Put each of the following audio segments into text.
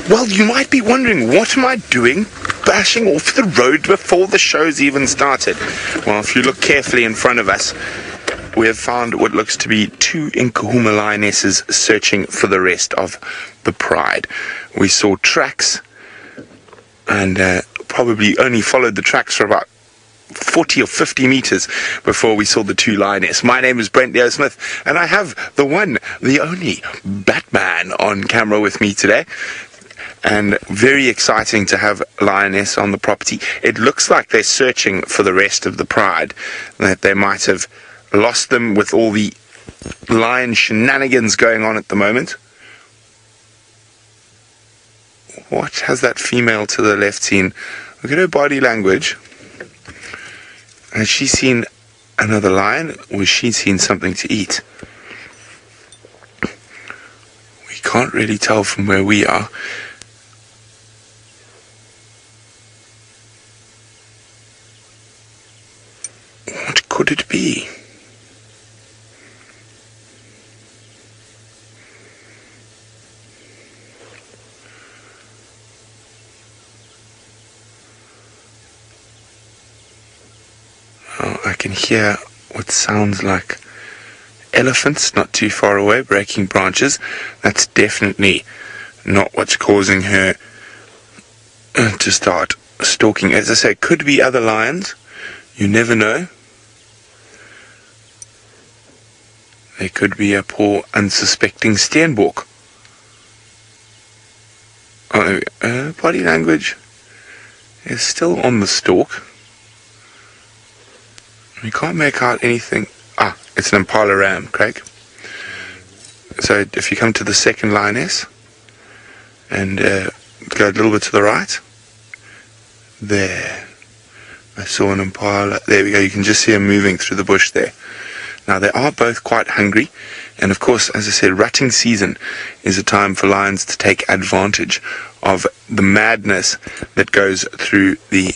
Well, you might be wondering, what am I doing bashing off the road before the show's even started? Well, if you look carefully in front of us, we have found what looks to be 2 Nkahuma lionesses searching for the rest of the pride. We saw tracks and probably only followed the tracks for about 40 or 50 meters before we saw the 2 lionesses. My name is Brent Leo Smith, and I have the one, the only Batman on camera with me today. And very exciting to have Lioness on the property. It looks like they're searching for the rest of the pride, that they might have lost them with all the lion shenanigans going on at the moment. What has that female to the left seen? Look at her body language. Has she seen another lion, or has she seen something to eat? We can't really tell from where we are. What could it be? Oh, I can hear what sounds like elephants not too far away breaking branches. That's definitely not what's causing her to start stalking. As I say, could be other lions. You never know. There could be a poor unsuspecting steenbok. Oh, body language is still on the stalk. We can't make out anything. Ah, it's an impala ram, Craig. So if you come to the second lioness and go a little bit to the right, there, I saw an impala. There we go. You can just see them moving through the bush there. Now, they are both quite hungry, and of course, as I said, rutting season is a time for lions to take advantage of the madness that goes through the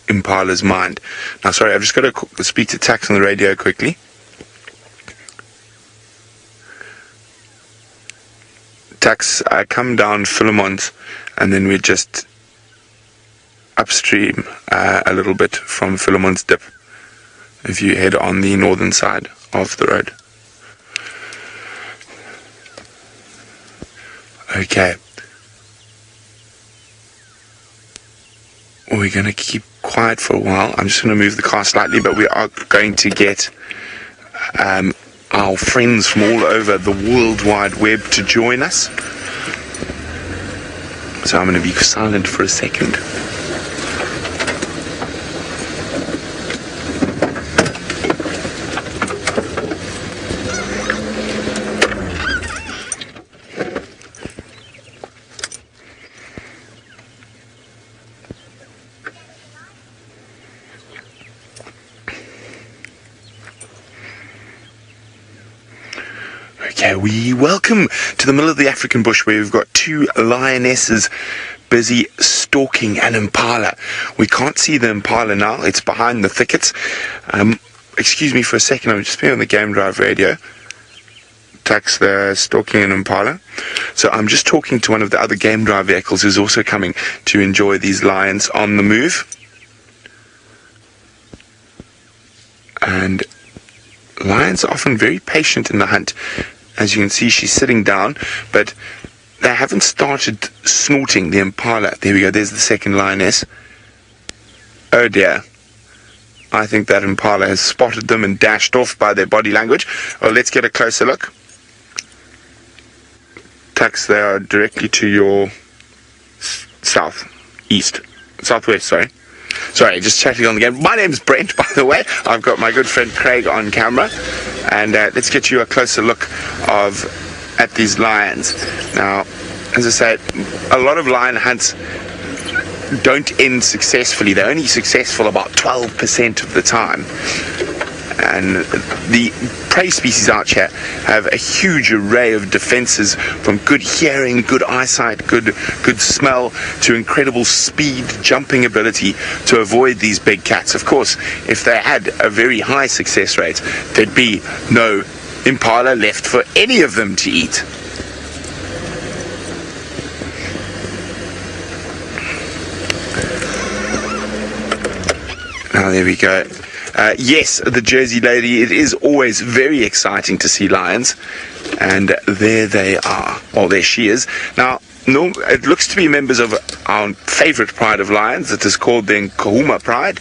impala's mind. Now, sorry, I've just got to speak to Tax on the radio quickly. Tax, come down Philemont, and then we're just upstream a little bit from Philemont's dip, if you head on the northern side of the road. Okay. We're going to keep quiet for a while. I'm just going to move the car slightly, but we are going to get our friends from all over the World Wide Web to join us. So I'm going to be silent for a second. Okay, we welcome to the middle of the African bush where we've got 2 lionesses busy stalking an impala. We can't see the impala now, it's behind the thickets. Excuse me for a second, I'm just being on the game drive radio. Tax, they're stalking an impala. So I'm just talking to one of the other game drive vehicles who's also coming to enjoy these lions on the move. And lions are often very patient in the hunt. As you can see, she's sitting down, but they haven't started snorting the impala. There we go, there's the second lioness. Oh dear. I think that impala has spotted them and dashed off by their body language. Well, let's get a closer look. Tax, they are directly to your southwest, sorry. Sorry, just chatting on the game. My name's Brent, by the way. I've got my good friend Craig on camera. And let's get you a closer look at these lions. Now, as I said, a lot of lion hunts don't end successfully. They're only successful about 12% of the time. And the prey species out here have a huge array of defenses, from good hearing, good eyesight, good smell, to incredible speed, jumping ability to avoid these big cats. Of course, if they had a very high success rate, there'd be no impala left for any of them to eat. Now, there we go. Yes, the Jersey lady, it is always very exciting to see lions. And there they are. Well, there she is. Now, no, it looks to be members of our favorite pride of lions. It is called the Nkuhuma pride.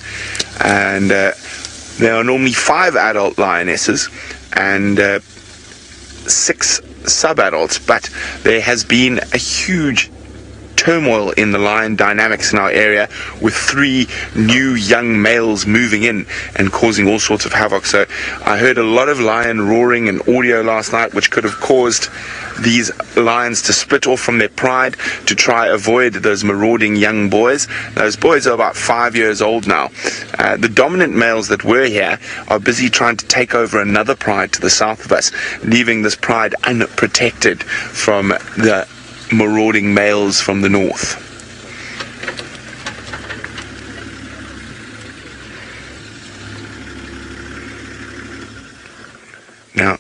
And there are normally 5 adult lionesses and 6 sub-adults. But there has been a huge turmoil in the lion dynamics in our area, with 3 new young males moving in and causing all sorts of havoc. So I heard a lot of lion roaring and audio last night, which could have caused these lions to split off from their pride to try avoid those marauding young boys. Those boys are about 5 years old now. The dominant males that were here are busy trying to take over another pride to the south of us, leaving this pride unprotected from the marauding males from the north. Now,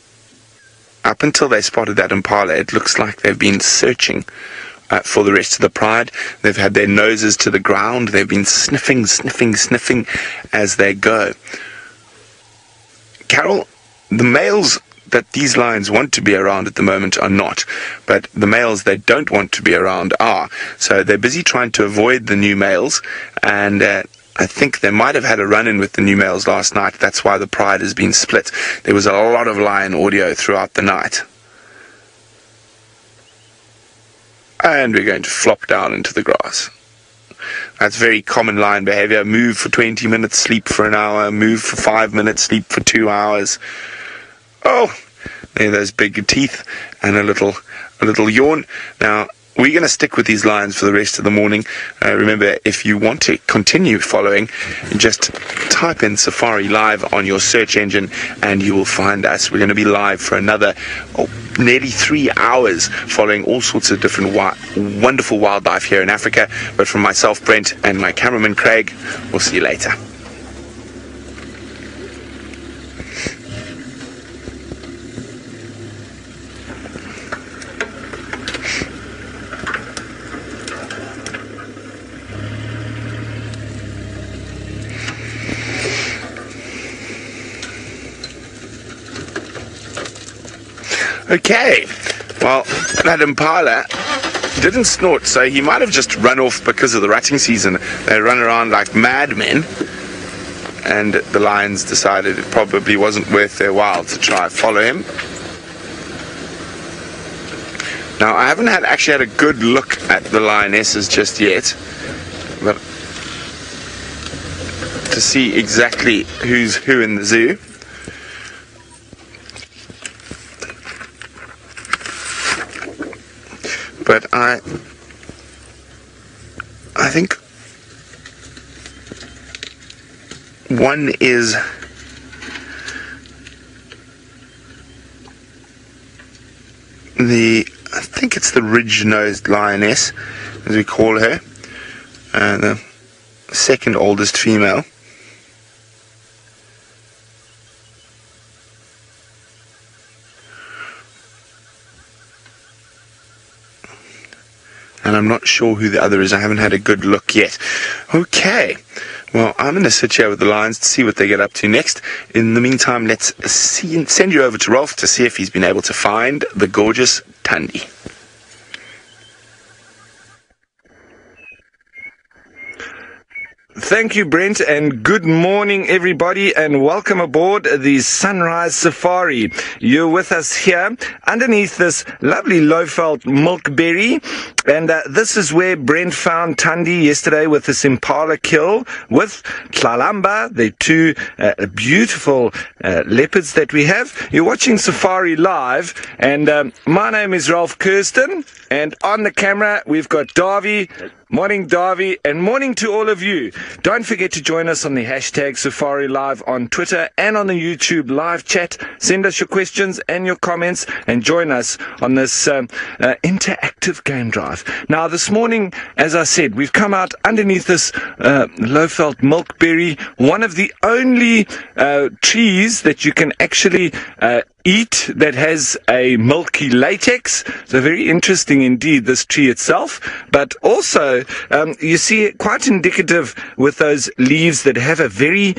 up until they spotted that impala, it looks like they've been searching for the rest of the pride. They've had their noses to the ground. They've been sniffing as they go. Carol, the males that these lions want to be around at the moment are not, but the males they don't want to be around are. So they're busy trying to avoid the new males, and I think they might have had a run-in with the new males last night. That's why the pride has been split. There was a lot of lion audio throughout the night. And we're going to flop down into the grass. That's very common lion behavior. Move for 20 minutes, sleep for an hour, move for 5 minutes, sleep for 2 hours. Oh, there are those big teeth and a little yawn. Now, we're going to stick with these lions for the rest of the morning. Remember, if you want to continue following, just type in Safari Live on your search engine and you will find us. We're going to be live for another nearly 3 hours, following all sorts of different wonderful wildlife here in Africa. But from myself, Brent, and my cameraman, Craig, we'll see you later. Okay, well, that impala didn't snort, so he might have just run off because of the rutting season. They run around like madmen, and the lions decided it probably wasn't worth their while to try and follow him. Now, I haven't actually had a good look at the lionesses just yet, but to see exactly who's who in the zoo. But I think one is I think it's the ridge-nosed lioness, as we call her, the second oldest female. And I'm not sure who the other is. I haven't had a good look yet. Okay. Well, I'm going to sit here with the lions to see what they get up to next. In the meantime, let's send you over to Rolf to see if he's been able to find the gorgeous Thandi. Thank you, Brent, and good morning, everybody, and welcome aboard the Sunrise Safari. You're with us here underneath this lovely low-felt milkberry, and this is where Brent found Thandi yesterday with this impala kill with Tlalamba, the 2 beautiful leopards that we have. You're watching Safari Live, and my name is Ralph Kirsten, and on the camera we've got Davy. Morning, Davy, and morning to all of you. Don't forget to join us on the hashtag Safari Live on Twitter and on the YouTube live chat. Send us your questions and your comments and join us on this interactive game drive. life. Now, this morning, as I said, we've come out underneath this low-felt milkberry, one of the only trees that you can actually eat that has a milky latex. So very interesting indeed, this tree itself. But also, you see, quite indicative with those leaves that have a very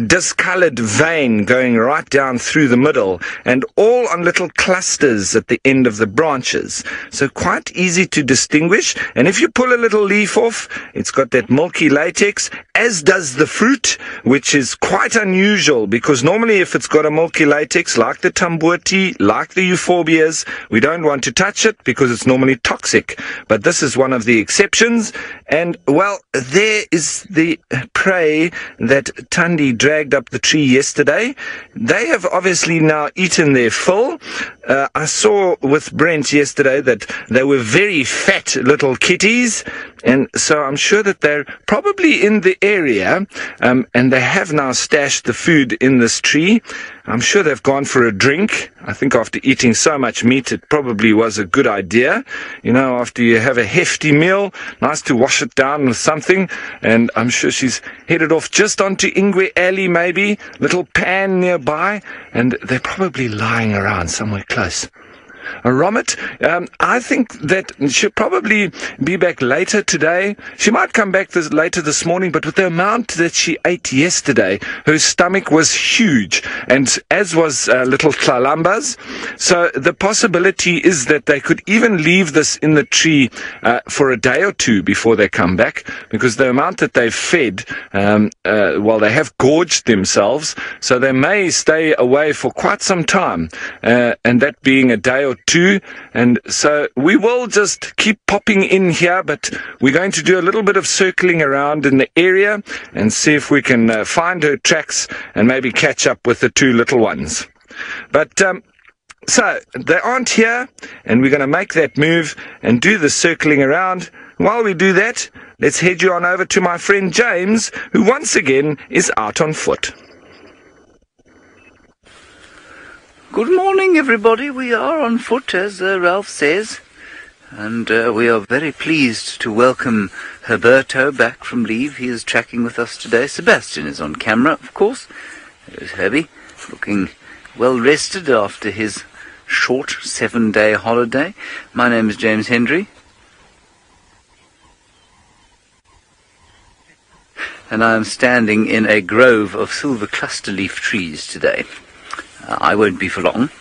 discolored vein going right down through the middle, and all on little clusters at the end of the branches. So quite easy to distinguish. And if you pull a little leaf off, it's got that milky latex, as does the fruit, which is quite unusual, because normally if it's got a milky latex, like the tambuati, like the euphorbias, we don't want to touch it because it's normally toxic. But this is one of the exceptions. And, well, there is the prey that Tandi dragged up the tree yesterday. They have obviously now eaten their fill. I saw with Brent yesterday that they were very fat little kitties, and so I'm sure that they're probably in the area, and they have now stashed the food in this tree. I'm sure they've gone for a drink. I think after eating so much meat, it probably was a good idea. You know, after you have a hefty meal, nice to wash it down with something. And I'm sure she's headed off just onto Ingwe Alley, maybe, little pan nearby, and they're probably lying around somewhere close. Romit, I think that she'll probably be back later today. She might come back later this morning, but with the amount that she ate yesterday, her stomach was huge, and as was little Tlalamba's. So the possibility is that they could even leave this in the tree for a day or two before they come back, because the amount that they've fed, well, they have gorged themselves, so they may stay away for quite some time, and that being a day or two. And so we will just keep popping in here, but we're going to do a little bit of circling around in the area and see if we can find her tracks and maybe catch up with the two little ones. But so they aren't here, and we're going to make that move and do the circling around. While we do that, let's head you on over to my friend James, who once again is out on foot. Good morning, everybody. We are on foot, as Ralph says, and we are very pleased to welcome Herberto back from leave. He is tracking with us today. Sebastian is on camera, of course. There's Herbie, looking well rested after his short 7-day holiday. My name is James Hendry, and I am standing in a grove of silver cluster leaf trees today. I won't be for long.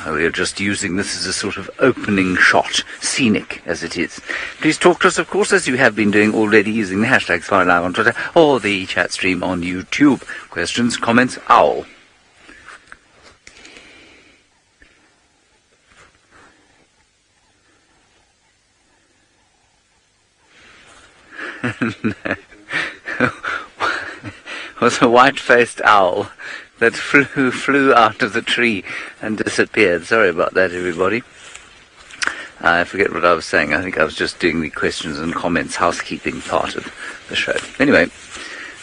We are just using this as a sort of opening shot, scenic as it is. Please talk to us, of course, as you have been doing already, using the hashtag #SafariLive on Twitter or the chat stream on YouTube. Questions, comments, owl. Was a white-faced owl that flew out of the tree and disappeared. Sorry about that, everybody. I forget what I was saying. I think I was just doing the questions and comments housekeeping part of the show. Anyway,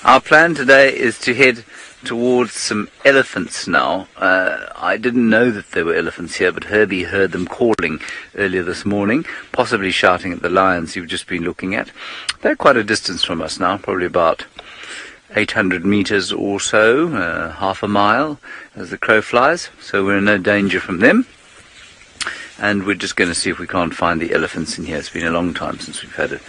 our plan today is to head towards some elephants now. I didn't know that there were elephants here, but Herbie heard them calling earlier this morning, possibly shouting at the lions you've just been looking at. They're quite a distance from us now, probably about 800 meters or so, half a mile as the crow flies, so we're in no danger from them. And we're just going to see if we can't find the elephants in here. It's been a long time since we've had a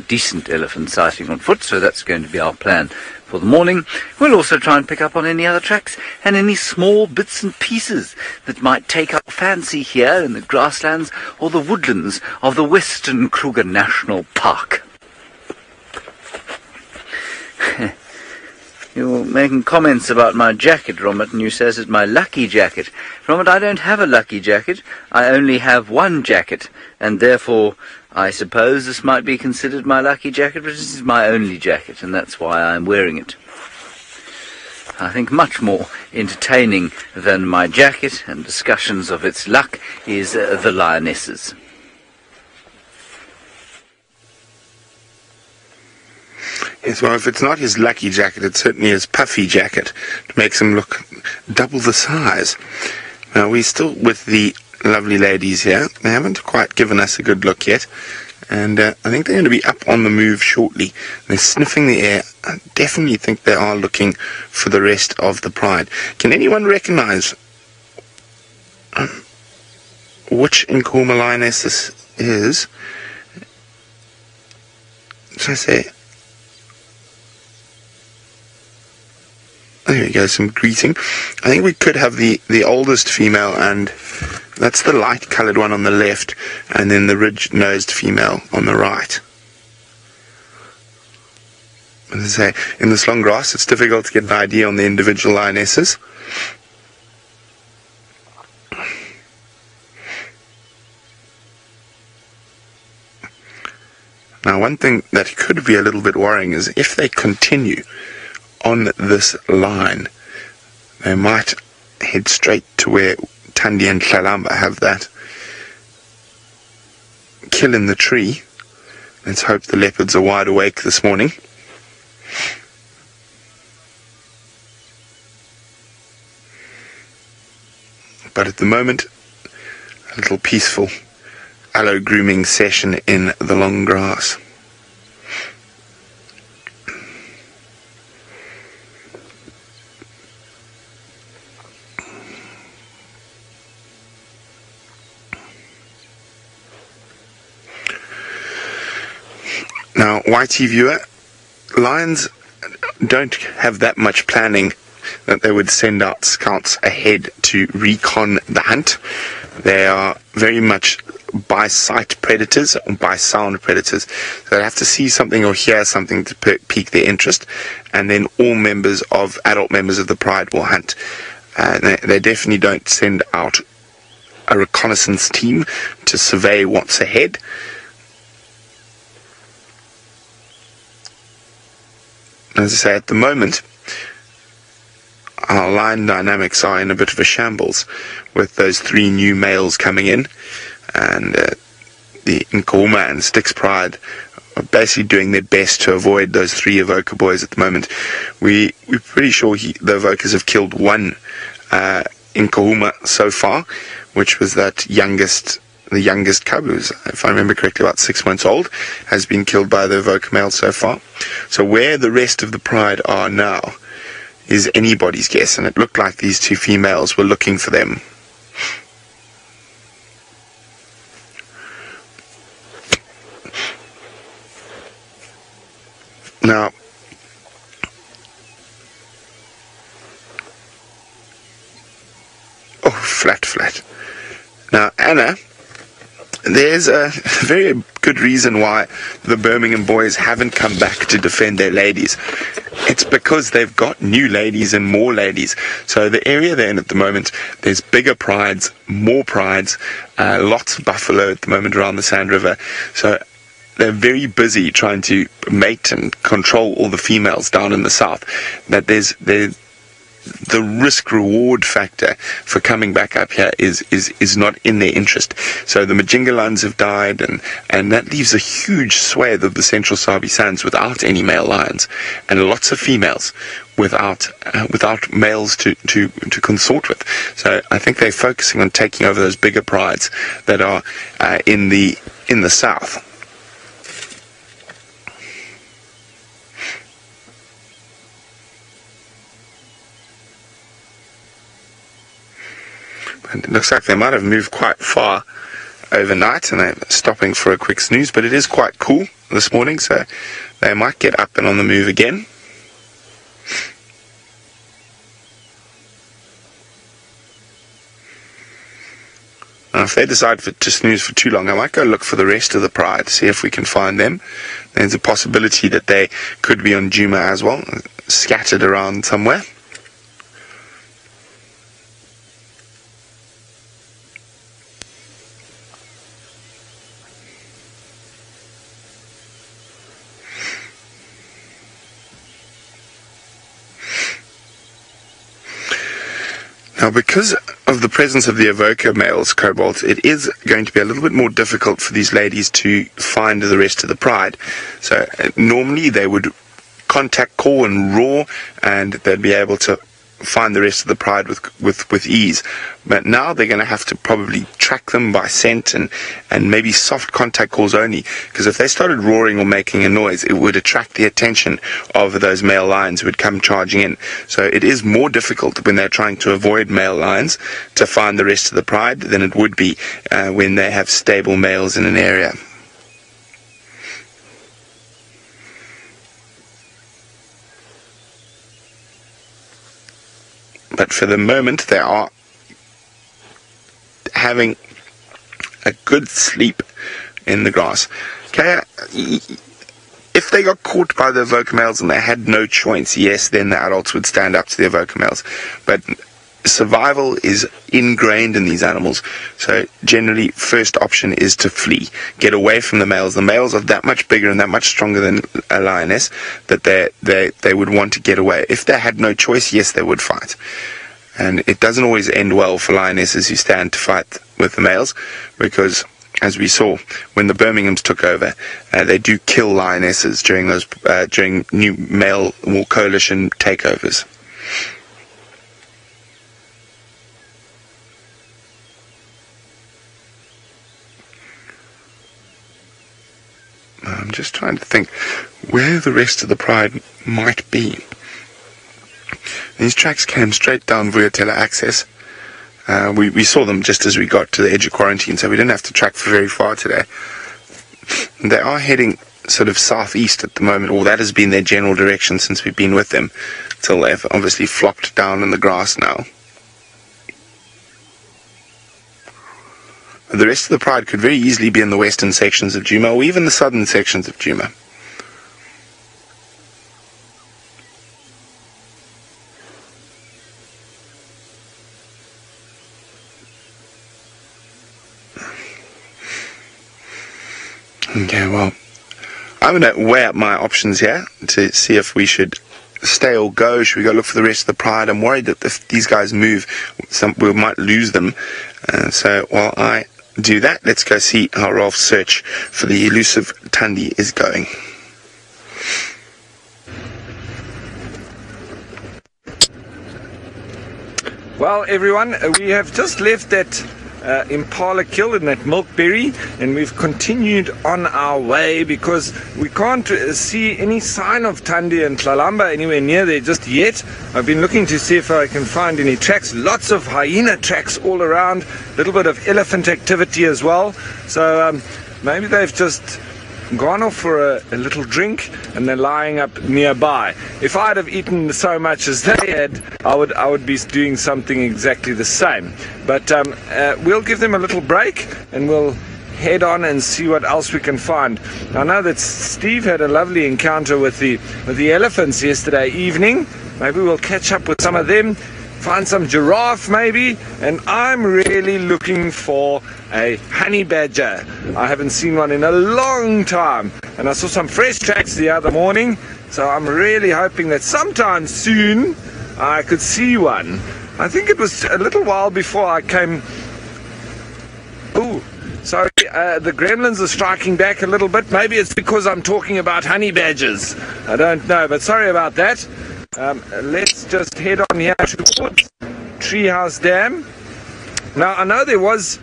decent elephant sighting on foot, so that's going to be our plan for the morning. We'll also try and pick up on any other tracks and any small bits and pieces that might take our fancy here in the grasslands or the woodlands of the Western Kruger National Park. You're making comments about my jacket, Romit, and you says it's my lucky jacket. Romit, I don't have a lucky jacket. I only have one jacket, and therefore I suppose this might be considered my lucky jacket, but this is my only jacket, and that's why I'm wearing it. I think much more entertaining than my jacket and discussions of its luck is the Lionesses. Yes, well, if it's not his lucky jacket, it's certainly his puffy jacket. It makes him look double the size. Now, we're still with the lovely ladies here. They haven't quite given us a good look yet, and I think they're going to be up on the move shortly. They're sniffing the air. I definitely think they are looking for the rest of the pride. Can anyone recognize which Nkuhuma lioness this is? So I say, there we go, some greeting. I think we could have the oldest female, and that's the light coloured one on the left, and then the ridge-nosed female on the right. As I say, in this long grass, it's difficult to get an idea on the individual lionesses. Now, one thing that could be a little bit worrying is if they continue on this line, they might head straight to where Thandi and Hlalamba have that kill in the tree. Let's hope the leopards are wide awake this morning. But at the moment, a little peaceful aloe grooming session in the long grass. Now, YT viewer, lions don't have that much planning that they would send out scouts ahead to recon the hunt. They are very much by sight predators or by sound predators. So they have to see something or hear something to pique their interest, and then all adult members of the pride will hunt. They definitely don't send out a reconnaissance team to survey what's ahead. As I say, at the moment, our line dynamics are in a bit of a shambles with those 3 new males coming in, and the Nkuhuma and Styx Pride are basically doing their best to avoid those 3 evoker boys at the moment. We're pretty sure the evokers have killed 1 Nkuhuma so far, which was the youngest cub, who's, if I remember correctly, about 6 months old, has been killed by the evoker male so far. So where the rest of the pride are now is anybody's guess, and it looked like these 2 females were looking for them. Now, flat. Now, Anna, there's a very good reason why the Birmingham boys haven't come back to defend their ladies. It's because they've got new ladies and more ladies. So the area they're in at the moment, there's bigger prides, more prides, lots of buffalo at the moment around the Sand River. So they're very busy trying to mate and control all the females down in the south. That the risk-reward factor for coming back up here is not in their interest. So the Majingalans have died, and that leaves a huge swathe of the central Sabi sands without any male lions, and lots of females without males to consort with. So I think they're focusing on taking over those bigger prides that are in the south. It looks like they might have moved quite far overnight, and they're stopping for a quick snooze, but it is quite cool this morning, so they might get up and on the move again. Now, if they decide to snooze for too long, I might go look for the rest of the pride, see if we can find them. There's a possibility that they could be on Djuma as well, scattered around somewhere. Now, because of the presence of the evoker males, Cobalt, it is going to be a little bit more difficult for these ladies to find the rest of the pride. So normally they would contact call and roar, and they'd be able to find the rest of the pride with ease. But now they're going to have to probably track them by scent and maybe soft contact calls only, because if they started roaring or making a noise, it would attract the attention of those male lions who would come charging in. So it is more difficult when they're trying to avoid male lions to find the rest of the pride than it would be when they have stable males in an area. But for the moment, they are having a good sleep in the grass. Okay, if they got caught by the evoker males and they had no choice, yes, then the adults would stand up to the evoker males. But survival is ingrained in these animals, so generally first option is to flee, get away from the males. The males are that much bigger and that much stronger than a lioness that they would want to get away. If they had no choice, yes, they would fight. And it doesn't always end well for lionesses who stand to fight with the males, because as we saw when the Birminghams took over, they do kill lionesses during new male war coalition takeovers. I'm just trying to think where the rest of the pride might be. These tracks came straight down Vuyatela access. We saw them just as we got to the edge of quarantine, so we didn't have to track for very far today. They are heading sort of southeast at the moment, or that has been their general direction since we've been with them, till they've obviously flopped down in the grass now. The rest of the pride could very easily be in the western sections of Djuma, or even the southern sections of Djuma. Okay, well, I'm going to weigh up my options here to see if we should stay or go. Should we go look for the rest of the pride? I'm worried that if these guys move, we might lose them. So while I do that, let's go see how Ralph's search for the elusive Thandi is going. Well, everyone, we have just left that impala kill in that milkberry, and we've continued on our way because we can't see any sign of Thandi and Tlalamba anywhere near there just yet. I've been looking to see if I can find any tracks. Lots of hyena tracks all around, a little bit of elephant activity as well. So maybe they've just gone off for a little drink and they're lying up nearby. If I'd have eaten so much as they had, I would be doing something exactly the same. But we'll give them a little break and we'll head on and see what else we can find. I know that Steve had a lovely encounter with the elephants yesterday evening. Maybe we'll catch up with some of them, find some giraffe maybe, and I'm really looking for a honey badger. I haven't seen one in a long time, and I saw some fresh tracks the other morning, so I'm really hoping that sometime soon I could see one. I think it was a little while before I came. Ooh, sorry, the gremlins are striking back a little bit. Maybe it's because I'm talking about honey badgers. I don't know, but sorry about that. Let's just head on here towards Treehouse Dam. Now, I know there was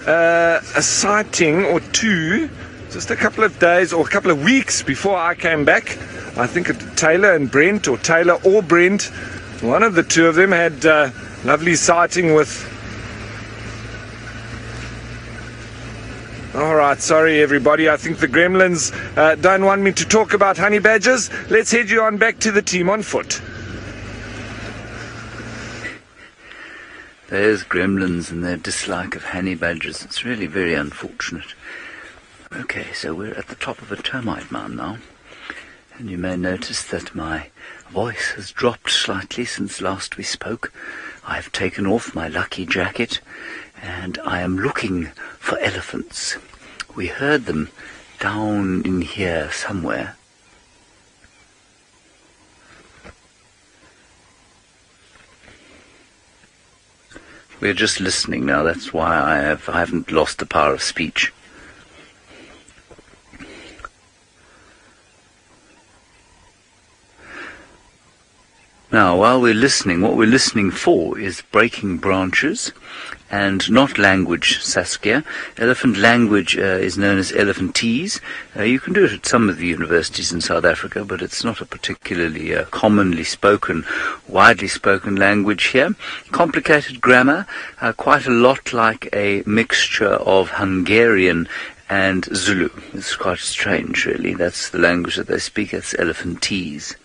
a sighting or two just a couple of days or a couple of weeks before I came back. I think Taylor and Brent, or Taylor or Brent, one of the two of them had a lovely sighting with... Alright, sorry everybody, I think the gremlins don't want me to talk about honey badgers. Let's head you on back to the team on foot. There's gremlins and their dislike of honey badgers. It's really very unfortunate. Okay, so we're at the top of a termite mound now, and you may notice that my voice has dropped slightly since last we spoke. I've taken off my lucky jacket and I am looking for elephants. We heard them down in here somewhere. We're just listening now, that's why I haven't lost the power of speech. Now, while we're listening, what we're listening for is breaking branches and not language, Saskia. Elephant language is known as elephantese. You can do it at some of the universities in South Africa, but it's not a particularly commonly spoken, widely spoken language here. Complicated grammar, quite a lot like a mixture of Hungarian and Zulu. It's quite strange, really. That's the language that they speak. It's elephantese.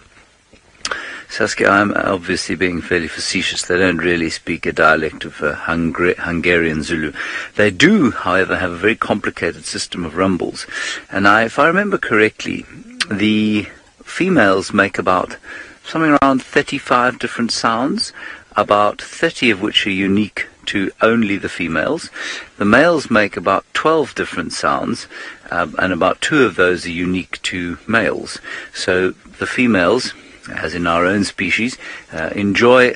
Saskia, I'm obviously being fairly facetious. They don't really speak a dialect of Hungarian Zulu. They do, however, have a very complicated system of rumbles. And if I remember correctly, the females make about something around 35 different sounds, about 30 of which are unique to only the females. The males make about 12 different sounds, and about 2 of those are unique to males. So the females, as in our own species, enjoy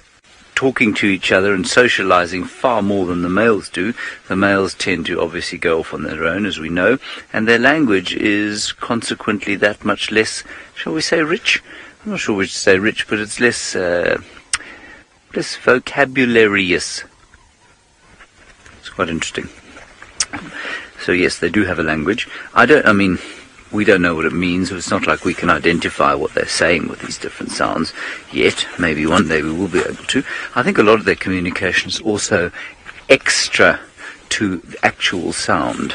talking to each other and socializing far more than the males do. The males tend to obviously go off on their own, as we know, and their language is consequently that much less, shall we say, rich? I'm not sure which to say rich, but it's less vocabularious. It's quite interesting. So yes, they do have a language. We don't know what it means. It's not like we can identify what they're saying with these different sounds yet. Maybe one day we will be able to. I think a lot of their communication is also extra to the actual sound.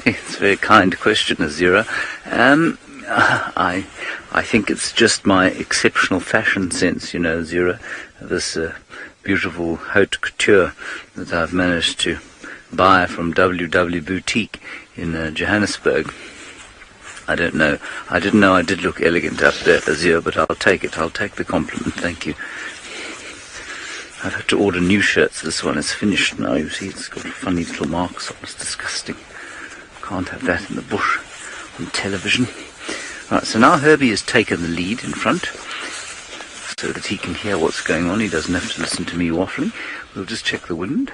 It's a very kind question, Azira. I think it's just my exceptional fashion sense, Azira. This beautiful haute couture that I've managed to buy from WW Boutique in Johannesburg. I don't know. I didn't know I did look elegant up there, Azir, but I'll take it. I'll take the compliment. Thank you. I've had to order new shirts. This one is finished now. You see, it's got funny little marks on it. It's disgusting. Can't have that in the bush on television. Right, so now Herbie has taken the lead in front so that he can hear what's going on. He doesn't have to listen to me waffling. We'll just check the wind.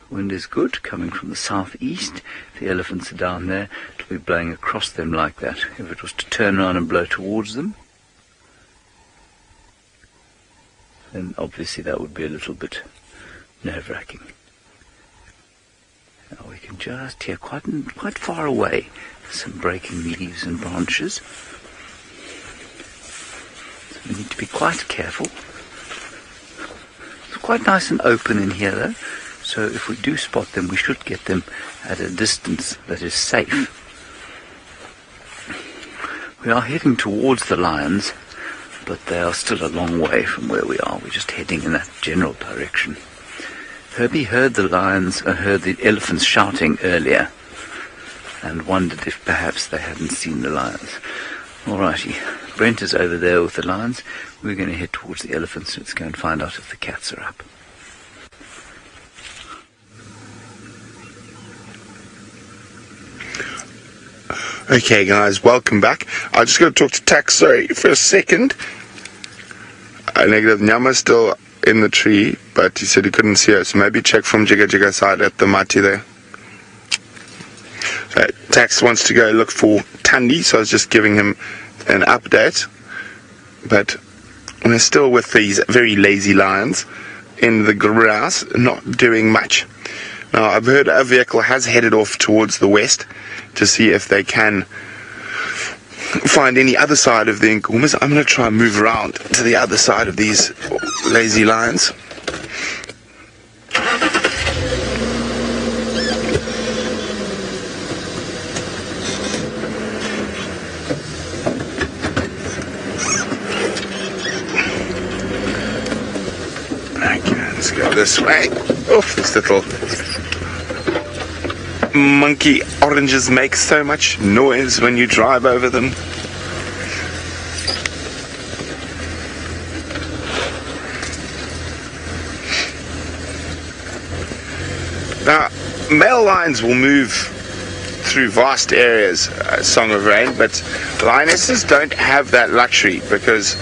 Wind is good, coming from the southeast. The elephants are down there. It'll be blowing across them like that. If it was to turn around and blow towards them, then obviously that would be a little bit nerve-wracking. Now we can just hear quite far away some breaking leaves and branches. So we need to be quite careful. It's quite nice and open in here though. So if we do spot them, we should get them at a distance that is safe. We are heading towards the lions, but they are still a long way from where we are. We're just heading in that general direction. Herbie heard the elephants shouting earlier and wondered if perhaps they hadn't seen the lions. Alrighty, Brent is over there with the lions. We're going to head towards the elephants. Let's go and find out if the cats are up. Okay guys, welcome back. I just got to talk to Tax, sorry, for a second. Negative, Nyama's still in the tree, but he said he couldn't see her, so maybe check from Jigga Jigga side at the Mati there. So Tax wants to go look for Tandi, so I was just giving him an update. But we're still with these very lazy lions in the grass, not doing much. Now I've heard a vehicle has headed off towards the west to see if they can find any other side of the Nkuhumas. I'm going to try and move around to the other side of these lazy lions. Okay, let's go this way. Oof, this little monkey oranges make so much noise when you drive over them. Now, male lions will move through vast areas, Song of Rain, but lionesses don't have that luxury because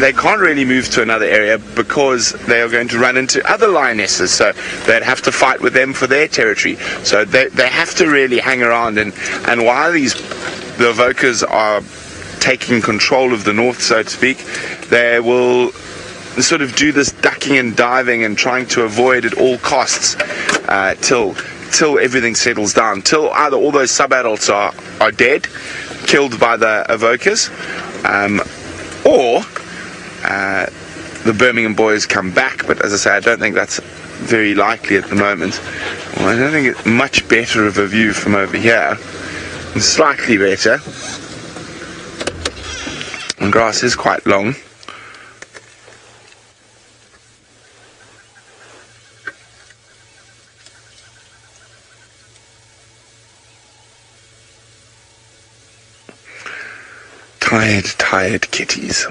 they can't really move to another area because they are going to run into other lionesses, so they'd have to fight with them for their territory. So they have to really hang around, and while the evokers are taking control of the north, so to speak, they will sort of do this ducking and diving and trying to avoid at all costs till everything settles down, till either all those sub-adults are dead, killed by the evokers, or the Birmingham boys come back. But as I say, I don't think that's very likely at the moment. Well, I don't think it's much better of a view from over here. It's slightly better. The grass is quite long. Tired kitties.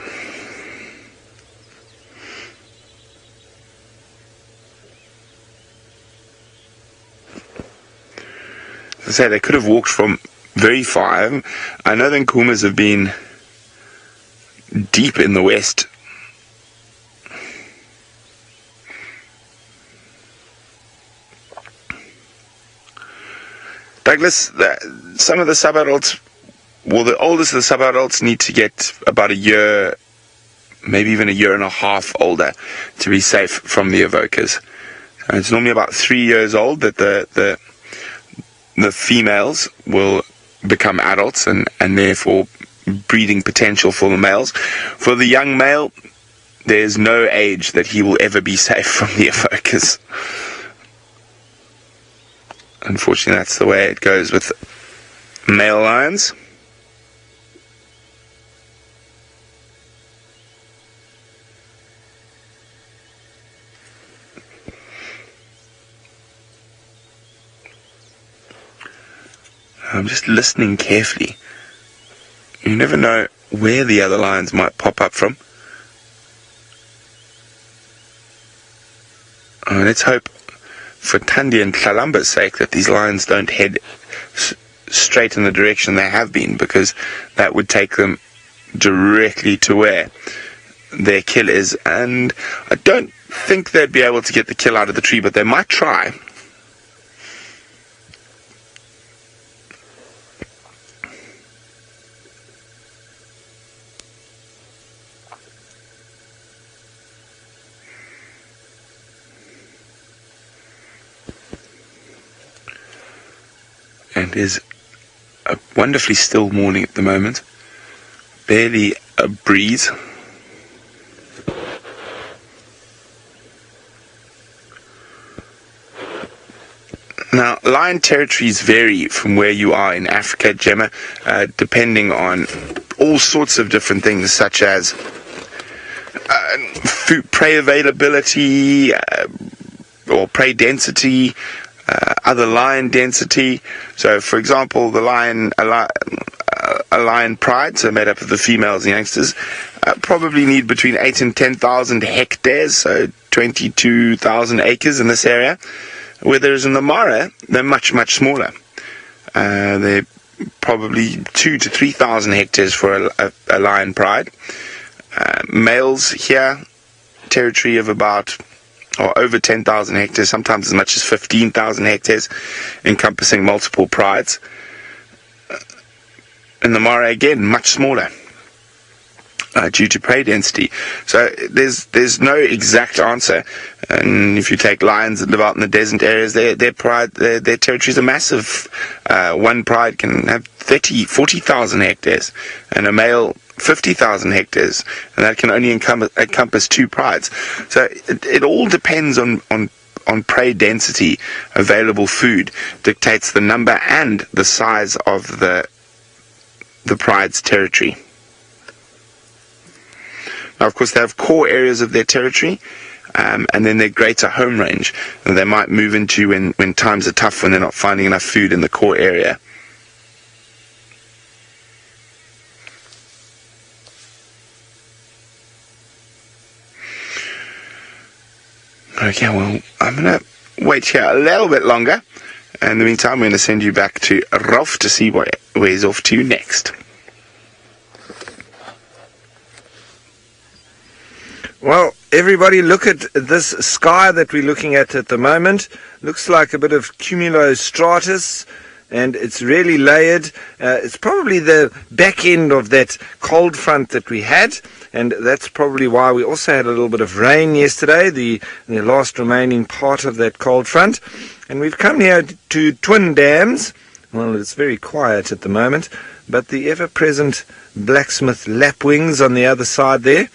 As I say, they could have walked from very far. I know the Nkuhumas have been deep in the west. Douglas, some of the sub-adults, well, the oldest of the sub-adults need to get about a year, maybe even a year and a half older to be safe from the evokers. And it's normally about 3 years old that the females will become adults and therefore breeding potential for the males. For the young male, there's no age that he will ever be safe from the evokers. Unfortunately, that's the way it goes with male lions. I'm just listening carefully. You never know where the other lions might pop up from. Let's hope, for Thandi and Tlalamba's sake, that these lions don't head straight in the direction they have been, because that would take them directly to where their kill is. And I don't think they'd be able to get the kill out of the tree, but they might try. And it is a wonderfully still morning at the moment. Barely a breeze. Now, lion territories vary from where you are in Africa, Djuma, depending on all sorts of different things, such as food, prey availability, or prey density, other lion density. So, for example, a lion pride, so made up of the females and youngsters, probably need between 8,000 and 10,000 hectares, so 22,000 acres in this area. Whereas in the Mara, they're much, much smaller. They're probably 2,000 to 3,000 hectares for a lion pride. Males here, territory of about or over 10,000 hectares, sometimes as much as 15,000 hectares, encompassing multiple prides. In the Mara, again, much smaller, due to prey density. So there's no exact answer. And if you take lions that live out in the desert areas, their territories are massive. One pride can have 40,000 hectares, and a male 50,000 hectares, and that can only encompass two prides. So it all depends on prey density. Available food dictates the number and the size of the pride's territory. Now, of course, they have core areas of their territory, and then their greater home range that they might move into when times are tough, when they're not finding enough food in the core area. Okay, well, I'm going to wait here a little bit longer. In the meantime, I'm going to send you back to Rolf to see where he's off to next. Well, everybody, look at this sky that we're looking at the moment. Looks like a bit of cumulostratus, and it's really layered. It's probably the back end of that cold front that we had, and that's probably why we also had a little bit of rain yesterday, the last remaining part of that cold front. And we've come here to Twin Dams. Well, it's very quiet at the moment, but the ever-present blacksmith lapwings on the other side there.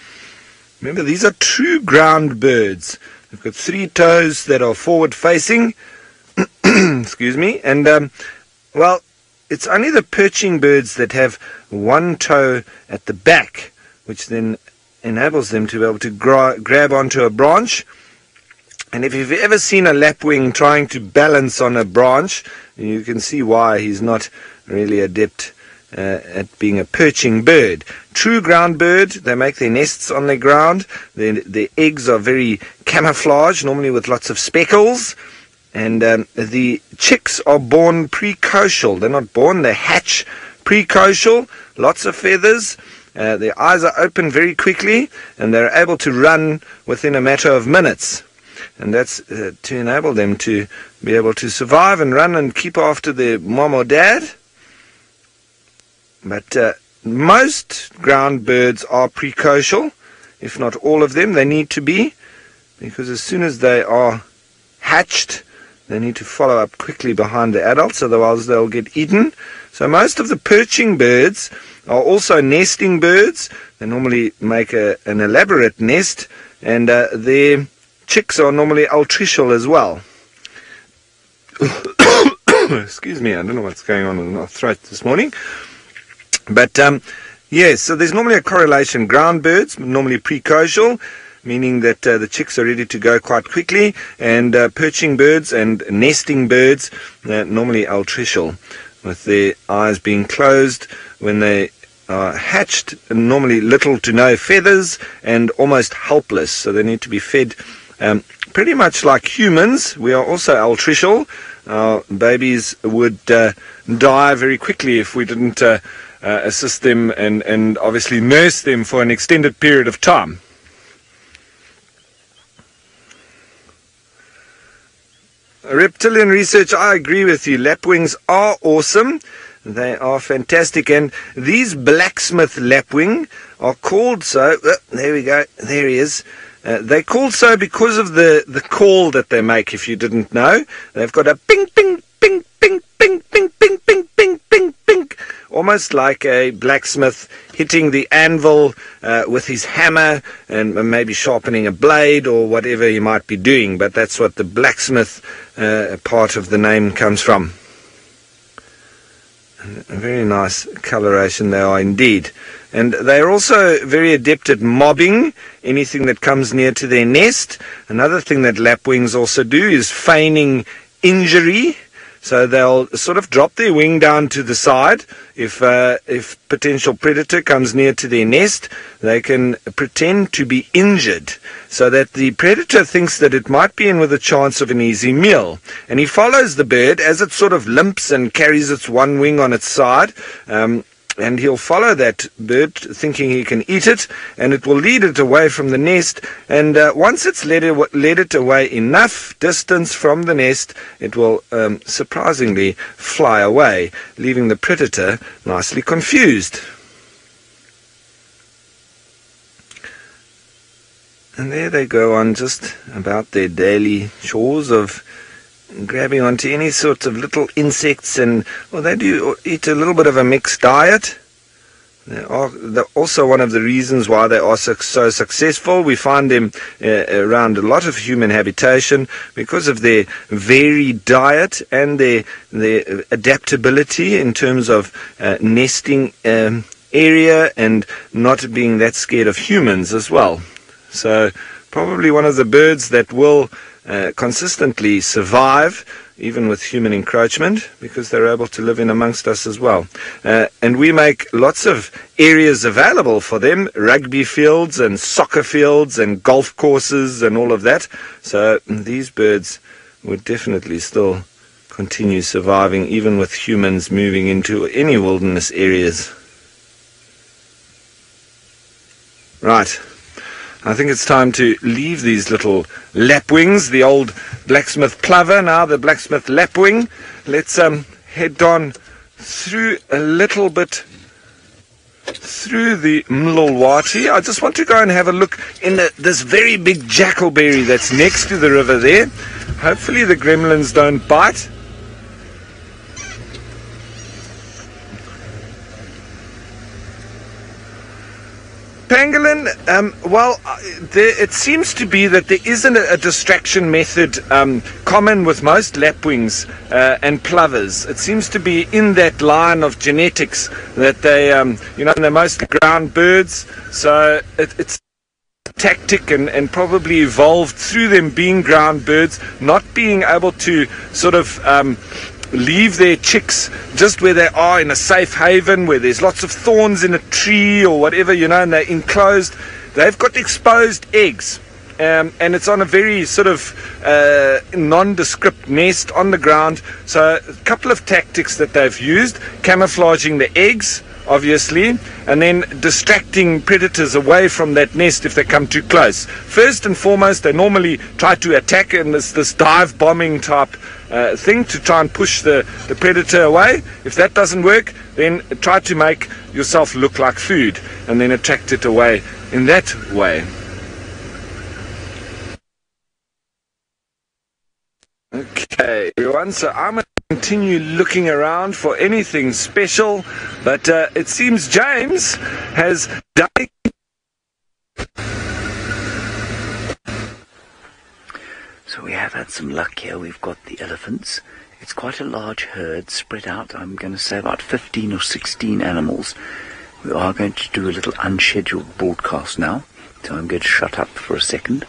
Remember, these are true ground birds. They've got 3 toes that are forward-facing. Excuse me. And, well, it's only the perching birds that have 1 toe at the back, which then enables them to be able to grab onto a branch. And if you've ever seen a lapwing trying to balance on a branch, you can see why he's not really adept at being a perching bird. True ground bird, they make their nests on the ground. Their eggs are very camouflaged, normally with lots of speckles. And the chicks are born precocial. They're not born, they hatch precocial, lots of feathers. Their eyes are open very quickly, and they're able to run within a matter of minutes. And that's to enable them to be able to survive and run and keep after their mom or dad. But most ground birds are precocial, if not all of them. They need to be, because as soon as they are hatched, they need to follow up quickly behind the adults, otherwise they'll get eaten. So most of the perching birds are also nesting birds. They normally make an elaborate nest, and their chicks are normally altricial as well. Excuse me, I don't know what's going on with my throat this morning. But, yes, so there's normally a correlation. Ground birds, normally precocial, meaning that the chicks are ready to go quite quickly, and perching birds and nesting birds, normally altricial, with their eyes being closed when they are hatched, normally little to no feathers, and almost helpless, so they need to be fed pretty much like humans. We are also altricial. Our babies would die very quickly if we didn't assist them and obviously nurse them for an extended period of time. Reptilian research, I agree with you. Lapwings are awesome. They are fantastic. And these blacksmith lapwing are called so. There we go. There he is. They're called so because of the call that they make, if you didn't know. They've got a ping, ping, ping, ping, ping, ping, ping, ping, ping, ping, ping. Almost like a blacksmith hitting the anvil with his hammer and maybe sharpening a blade or whatever he might be doing. But that's what the blacksmith part of the name comes from. A very nice coloration they are indeed. And they're also very adept at mobbing anything that comes near to their nest. Another thing that lapwings also do is feigning injury. So they'll sort of drop their wing down to the side. If potential predator comes near to their nest, they can pretend to be injured so that the predator thinks that it might be in with a chance of an easy meal. And he follows the bird as it sort of limps and carries its one wing on its side. And he'll follow that bird thinking he can eat it, and it will lead it away from the nest. And once it's led it away enough distance from the nest, it will surprisingly fly away, leaving the predator nicely confused. And there they go on just about their daily chores of grabbing onto any sorts of little insects, and well, they do eat a little bit of a mixed diet. They're also one of the reasons why they are so successful. We find them around a lot of human habitation because of their varied diet and their adaptability in terms of nesting area and not being that scared of humans as well. So probably one of the birds that will consistently survive even with human encroachment, because they're able to live in amongst us as well. And we make lots of areas available for them, rugby fields and soccer fields and golf courses and all of that. So these birds would definitely still continue surviving even with humans moving into any wilderness areas. Right. I think it's time to leave these little lapwings, the old blacksmith plover, now the blacksmith lapwing. Let's head on through a little bit through the Mlolwati. I just want to go and have a look in this very big jackalberry that's next to the river there. Hopefully the gremlins don't bite. Pangolin, it seems to be that there isn't a distraction method common with most lapwings and plovers. It seems to be in that line of genetics that they, they're mostly ground birds, so it's tactic and probably evolved through them being ground birds, not being able to sort of leave their chicks just where they are in a safe haven where there's lots of thorns in a tree or whatever, and they're enclosed. They've got exposed eggs, and it's on a very sort of nondescript nest on the ground. So a couple of tactics that they've used: camouflaging the eggs, obviously, and then distracting predators away from that nest if they come too close. First and foremost, they normally try to attack in this dive bombing type thing to try and push the predator away. If that doesn't work, then try to make yourself look like food and then attract it away in that way. Okay, everyone, so I'm going to continue looking around for anything special, but it seems James has done. So we have had some luck here. We've got the elephants. It's quite a large herd spread out. I'm going to say about 15 or 16 animals. We are going to do a little unscheduled broadcast now, so I'm going to shut up for a second.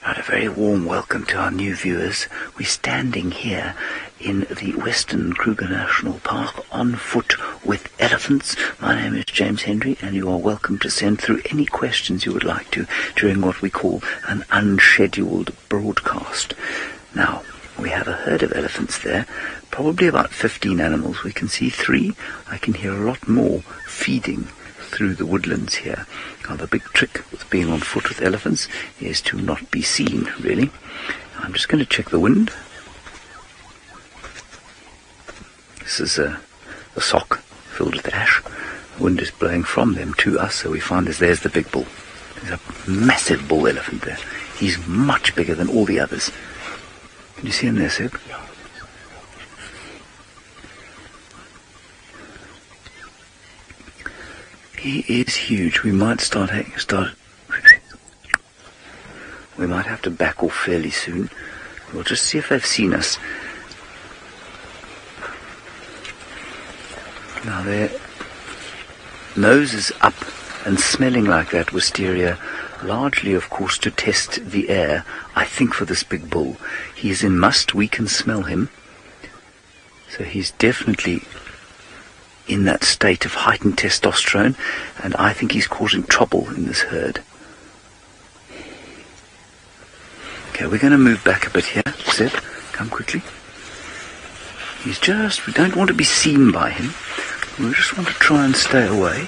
Right, a very warm welcome to our new viewers. We're standing here in the Western Kruger National Park on foot with elephants. My name is James Henry, and you are welcome to send through any questions you would like to during what we call an unscheduled broadcast. Now, we have a herd of elephants there, probably about 15 animals. We can see 3. I can hear a lot more feeding through the woodlands here. Now, the big trick with being on foot with elephants is to not be seen, really. I'm just going to check the wind. This is a sock filled with ash. The wind is blowing from them to us, so we find there's the big bull. There's a massive bull elephant there. He's much bigger than all the others. Can you see him there, Seb? He is huge. We might we might have to back off fairly soon. We'll just see if they've seen us. Now their nose is up and smelling like that wisteria, largely of course to test the air, I think, for this big bull. He's in must. We can smell him. So he's definitely in that state of heightened testosterone, and I think he's causing trouble in this herd. Okay, we're going to move back a bit here. Seb, come quickly. We don't want to be seen by him. We just want to try and stay away.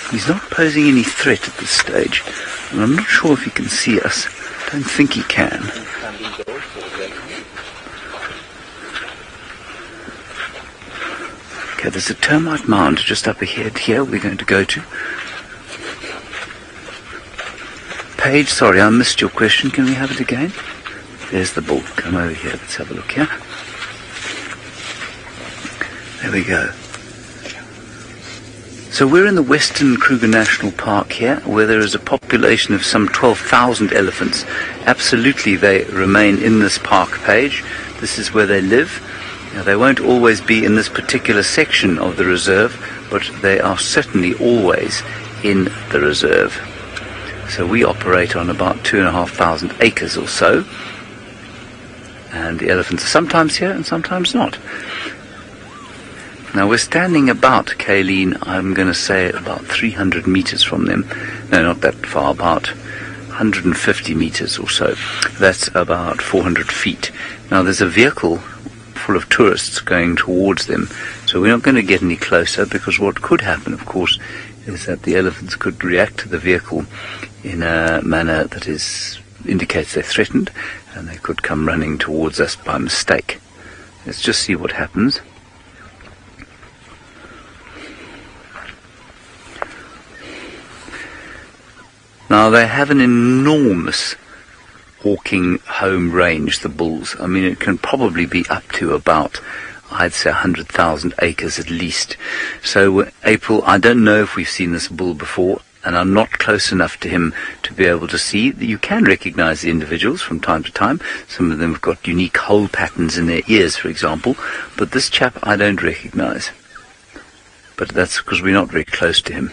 He's not posing any threat at this stage, and I'm not sure if he can see us. I don't think he can. Okay, there's a termite mound just up ahead here we're going to go to. Paige, sorry, I missed your question. Can we have it again? There's the bull. Come over here. Let's have a look here. There we go. So we're in the Western Kruger National Park here, where there is a population of some 12,000 elephants. Absolutely, they remain in this park page. This is where they live. Now, they won't always be in this particular section of the reserve, but they are certainly always in the reserve. So we operate on about 2,500 acres or so. And the elephants are sometimes here and sometimes not. Now we're standing about, Kayleen, I'm going to say about 300 meters from them. No, not that far, about 150 meters or so. That's about 400 feet. Now there's a vehicle full of tourists going towards them, so we're not going to get any closer, because what could happen, of course, is that the elephants could react to the vehicle in a manner that indicates they're threatened, and they could come running towards us by mistake. Let's just see what happens. Now they have an enormous walking home range, the bulls. I mean, it can probably be up to about, I'd say, 100,000 acres at least. So April, I don't know if we've seen this bull before, and I'm not close enough to him to be able to see. You can recognize the individuals from time to time. Some of them have got unique hole patterns in their ears, for example, but this chap I don't recognize. But that's because we're not very close to him.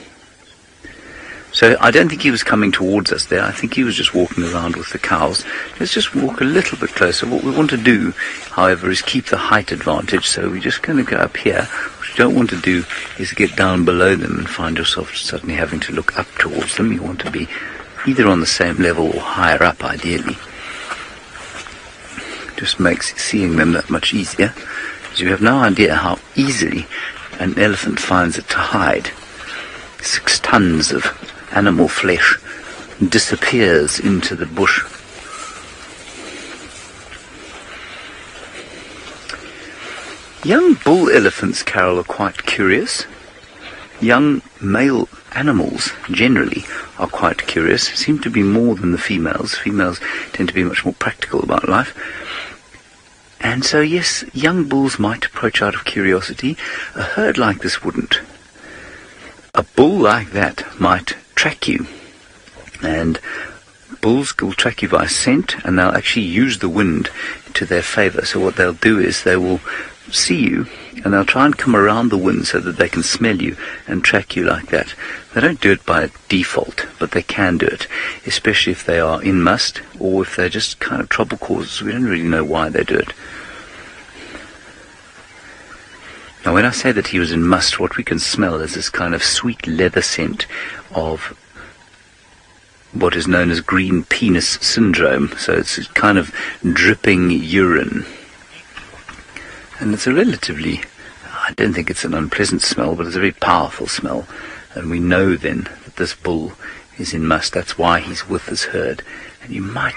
So I don't think he was coming towards us there. I think he was just walking around with the cows. Let's just walk a little bit closer. What we want to do, however, is keep the height advantage. So we're just going to go up here. What you don't want to do is get down below them and find yourself suddenly having to look up towards them. You want to be either on the same level or higher up, ideally. Just makes seeing them that much easier, because you have no idea how easily an elephant finds it to hide. 6 tons of animal flesh disappears into the bush. Young bull elephants, Carol, are quite curious. Young male animals generally are quite curious, seem to be more than the females. Females tend to be much more practical about life. And so, yes, young bulls might approach out of curiosity. A herd like this wouldn't. A bull like that might track you, and bulls will track you by scent, and they'll actually use the wind to their favor. So what they'll do is they will see you, and they'll try and come around the wind so that they can smell you and track you like that. They don't do it by default, but they can do it, especially if they are in must, or if they're just kind of trouble causers. We don't really know why they do it. Now, when I say that he was in must, what we can smell is this kind of sweet leather scent of what is known as green penis syndrome. So it's kind of dripping urine. And it's a relatively, I don't think it's an unpleasant smell, but it's a very powerful smell. And we know then that this bull is in must. That's why he's with this herd. And you might...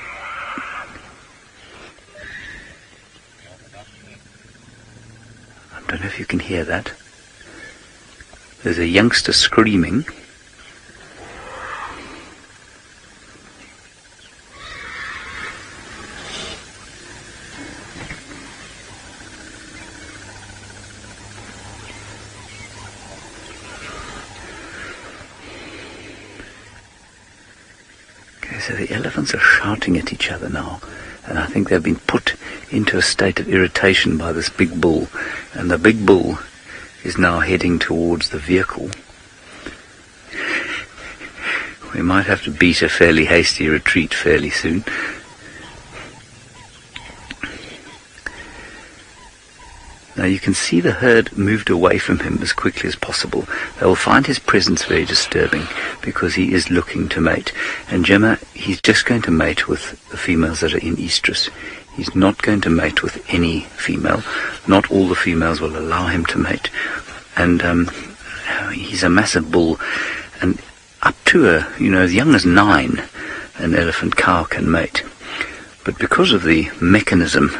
I don't know if you can hear that. There's a youngster screaming. Okay, so the elephants are shouting at each other now. And I think they've been put into a state of irritation by this big bull. And the big bull is now heading towards the vehicle. We might have to beat a fairly hasty retreat fairly soon. Now you can see the herd moved away from him as quickly as possible. They will find his presence very disturbing because he is looking to mate. And Djuma, he's just going to mate with the females that are in estrus. He's not going to mate with any female. Not all the females will allow him to mate. And he's a massive bull. And up to as young as 9, an elephant cow can mate. But because of the mechanism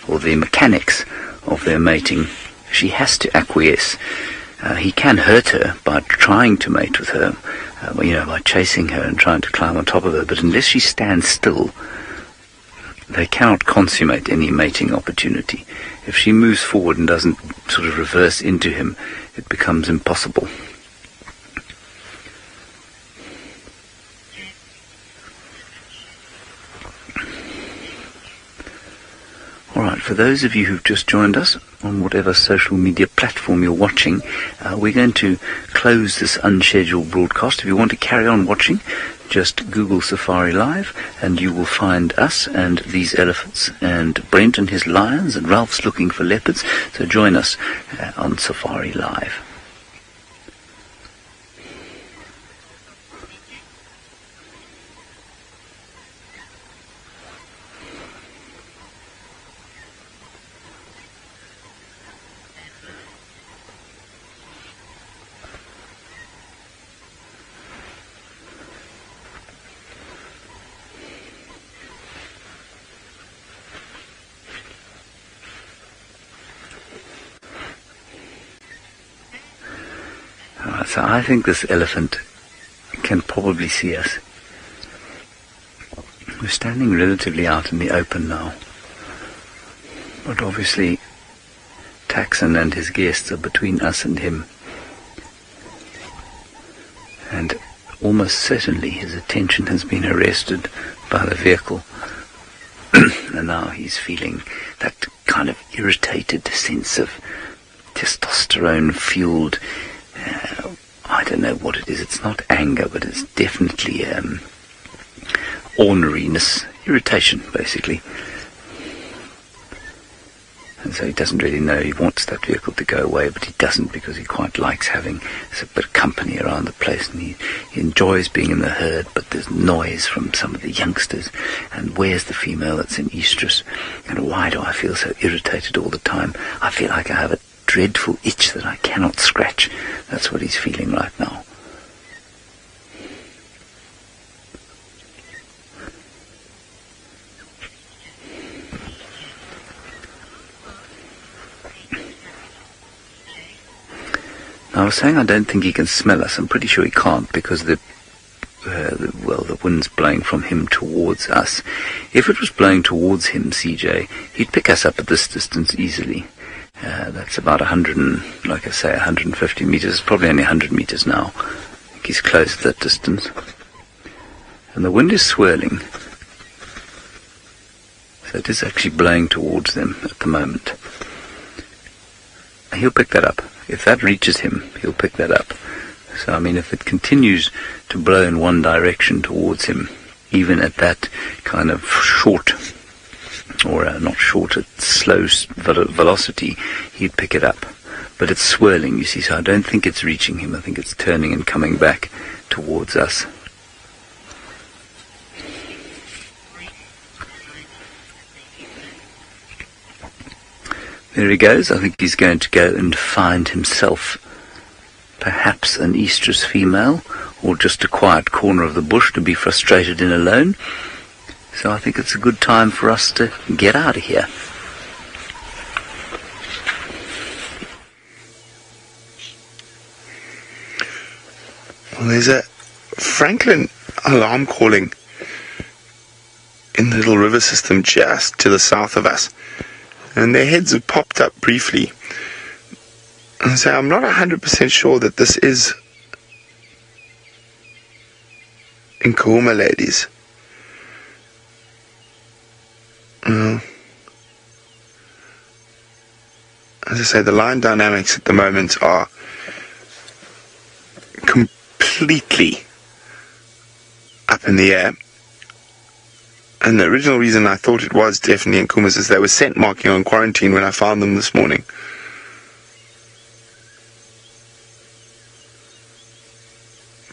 or the mechanics of their mating, she has to acquiesce. He can hurt her by trying to mate with her, by chasing her and trying to climb on top of her, but unless she stands still, they cannot consummate any mating opportunity. If she moves forward and doesn't sort of reverse into him, it becomes impossible. Alright, for those of you who've just joined us on whatever social media platform you're watching, we're going to close this unscheduled broadcast. If you want to carry on watching, just Google Safari Live and you will find us and these elephants and Brent and his lions, and Ralph's looking for leopards. So join us on Safari Live. So I think this elephant can probably see us. We're standing relatively out in the open now, but obviously Taxon and his guests are between us and him, and almost certainly his attention has been arrested by the vehicle, and now he's feeling that kind of irritated sense of testosterone-fueled, I don't know what it is. It's not anger, but it's definitely orneriness, irritation, basically. And so he doesn't really know. He wants that vehicle to go away, but he doesn't, because he quite likes having a bit of company around the place, and he enjoys being in the herd, but there's noise from some of the youngsters, and where's the female that's in estrus, and why do I feel so irritated all the time? I feel like I have a dreadful itch that I cannot scratch. That's what he's feeling right now. Now, I was saying I don't think he can smell us. I'm pretty sure he can't, because the wind's blowing from him towards us. If it was blowing towards him, CJ, he'd pick us up at this distance easily. That's about 150 meters. It's probably only 100 meters now. I think he's close to that distance. And the wind is swirling, so it is actually blowing towards them at the moment. He'll pick that up. If that reaches him, he'll pick that up. So, I mean, if it continues to blow in one direction towards him, even at that kind of short, or not short, at slow velocity, he'd pick it up. But it's swirling, you see, so I don't think it's reaching him. I think it's turning and coming back towards us. There he goes. I think he's going to go and find himself perhaps an estrus female, or just a quiet corner of the bush to be frustrated in alone. So I think it's a good time for us to get out of here. Well, there's a Franklin alarm calling in the little river system just to the south of us, and their heads have popped up briefly. And so I'm not 100% sure that this is Nkuma, ladies. As I say, the line dynamics at the moment are completely up in the air. And the original reason I thought it was definitely Nkumas is they were scent marking on quarantine when I found them this morning.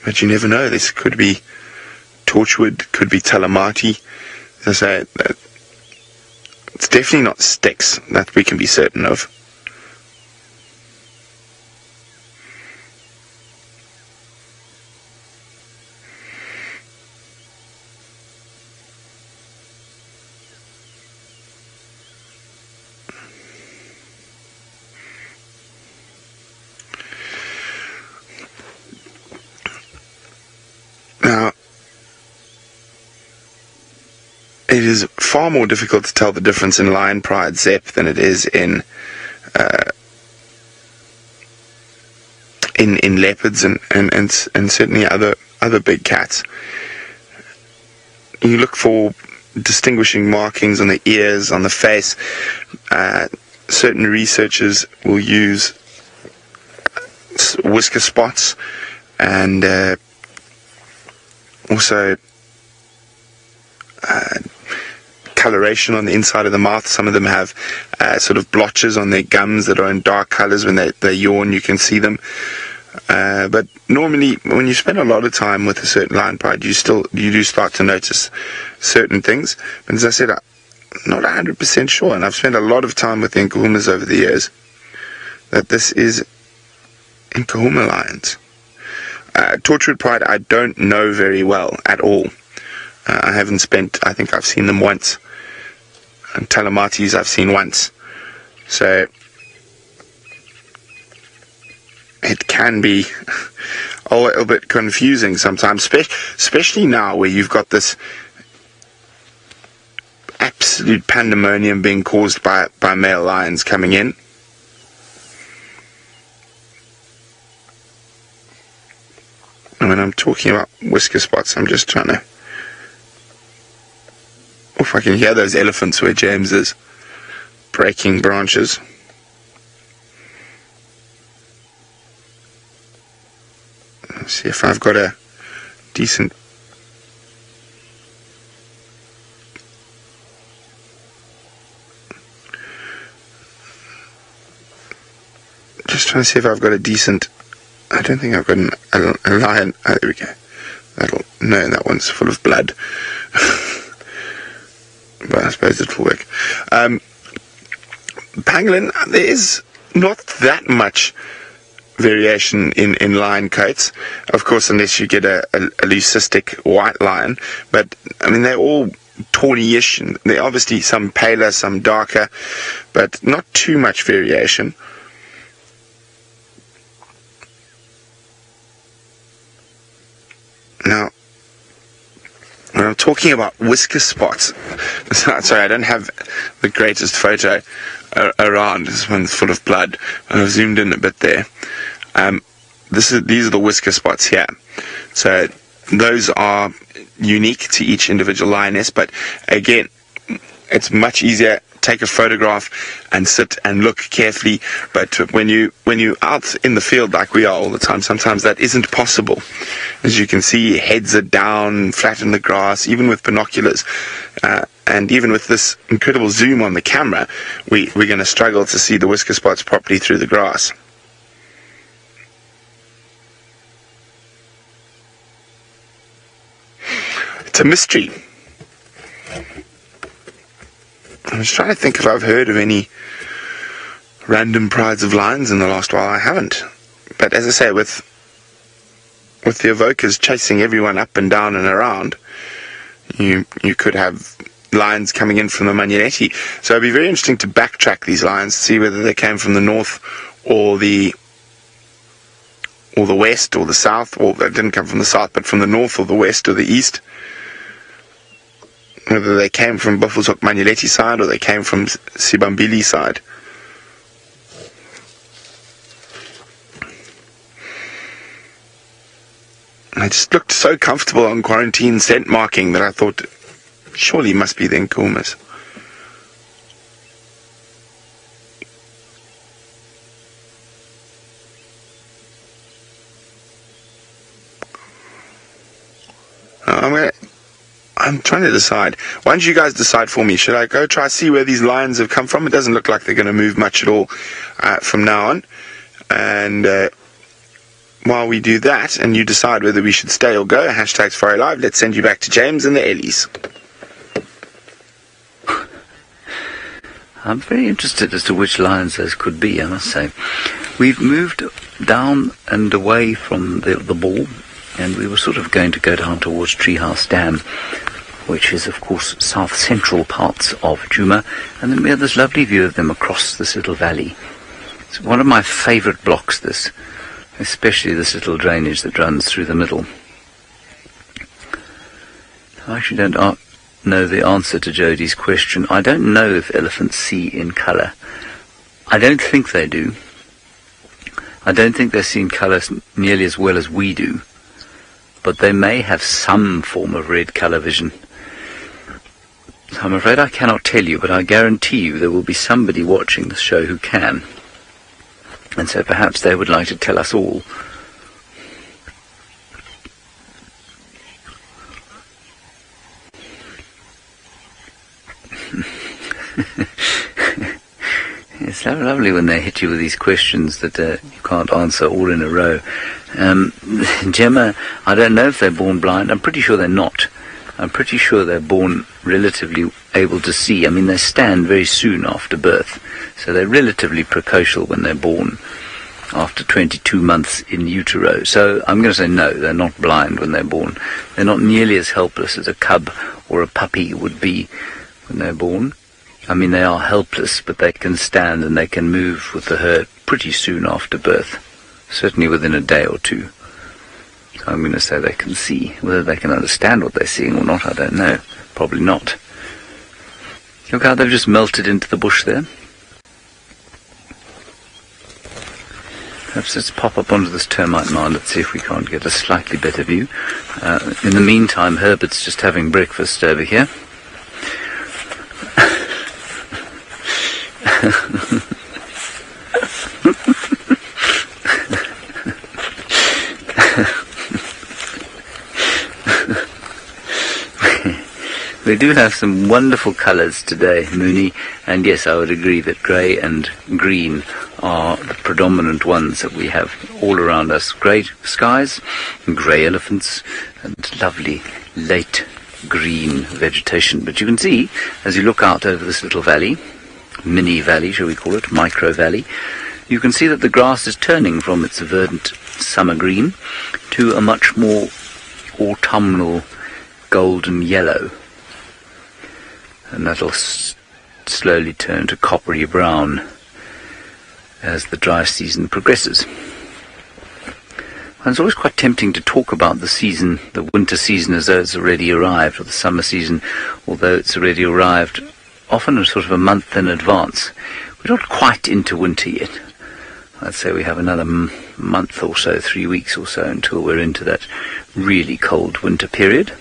But you never know. This could be Torchwood, could be Talamati. As I say, it's definitely not Styx, that we can be certain of. it is far more difficult to tell the difference in lion pride Zep than it is in leopards and certainly other big cats. You look for distinguishing markings on the ears, on the face. Certain researchers will use whisker spots and also coloration on the inside of the mouth. Some of them have sort of blotches on their gums that are in dark colors. When they yawn, you can see them. But normally, when you spend a lot of time with a certain lion pride, you do start to notice certain things. But as I said, I'm not 100% sure, and I've spent a lot of time with the Nkuhumas over the years, that this is Nkuhuma lions. Torchwood pride, I don't know very well at all. I think I've seen them once. And Talamatis I've seen once. So it can be a little bit confusing sometimes, especially now where you've got this absolute pandemonium being caused by male lions coming in. And when I'm talking about whisker spots, I'm just trying to... if I can hear those elephants where James is breaking branches. Let's see if I've got a decent... just trying to see if I've got a decent... I don't think I've got a lion... oh, there we go. No, that one's full of blood. But I suppose it'll work. Pangolin, there is not that much variation in lion coats, of course, unless you get a leucistic white lion. But I mean, they're all tawny-ish. They're obviously some paler, some darker, but not too much variation. Now, when I'm talking about whisker spots, sorry, I don't have the greatest photo around. This one's full of blood. I've zoomed in a bit there. These are the whisker spots here. So those are unique to each individual lioness, but again, it's much easier. Take a photograph and sit and look carefully. But when you're out in the field like we are all the time, sometimes that isn't possible. As you can see, heads are down, flat in the grass, even with binoculars. And even with this incredible zoom on the camera, we're going to struggle to see the whisker spots properly through the grass. It's a mystery. I was trying to think if I've heard of any random prides of lions in the last while. I haven't. But as I say, with the evokers chasing everyone up and down and around, you could have lions coming in from the Manyenetti. So it'd be very interesting to backtrack these lions, see whether they came from the north or the west or the south, or they didn't come from the south, but from the north or the west or the east. Whether they came from Buffelshoek Manyenetti side or they came from Sibambili side. I just looked so comfortable on quarantine scent marking that I thought, surely it must be the Nkuhumas. I'm trying to decide. Why don't you guys decide for me? Should I go try to see where these lions have come from? It doesn't look like they're going to move much at all from now on. And while we do that, and you decide whether we should stay or go, #SafariLive, let's send you back to James and the Ellies. I'm very interested as to which lions those could be, I must say. We've moved down and away from the ball, and we were sort of going to go down towards Treehouse Dam, which is, of course, south-central parts of Djuma, and then we have this lovely view of them across this little valley. It's one of my favourite blocks, this, especially this little drainage that runs through the middle. I actually don't know the answer to Jodie's question. I don't know if elephants see in colour. I don't think they do. I don't think they see in colour nearly as well as we do. But they may have some form of red colour vision. So I'm afraid I cannot tell you, but I guarantee you there will be somebody watching the show who can. And so perhaps they would like to tell us all. It's so lovely when they hit you with these questions that you can't answer all in a row. Djuma, I don't know if they're born blind. I'm pretty sure they're not. I'm pretty sure they're born relatively able to see. I mean, they stand very soon after birth, so they're relatively precocial when they're born after 22 months in utero. So I'm going to say no, they're not blind when they're born. They're not nearly as helpless as a cub or a puppy would be when they're born. I mean, they are helpless, but they can stand and they can move with the herd pretty soon after birth, certainly within a day or two. So I'm going to say they can see. Whether they can understand what they're seeing or not, I don't know. Probably not. Look how they've just melted into the bush there. Perhaps let's pop up onto this termite mound. Let's see if we can't get a slightly better view. In the meantime, Herbert's just having breakfast over here. We do have some wonderful colours today, Mooney, and yes, I would agree that grey and green are the predominant ones that we have all around us. Grey skies, grey elephants, and lovely late green vegetation. But you can see, as you look out over this little valley, mini valley, shall we call it, micro valley, you can see that the grass is turning from its verdant summer green to a much more autumnal golden yellow. And that'll slowly turn to coppery brown as the dry season progresses. And it's always quite tempting to talk about the season, the winter season, as though it's already arrived, or the summer season, although it's already arrived, often sort of a month in advance. We're not quite into winter yet. I'd say we have another month or so, 3 weeks or so, until we're into that really cold winter period.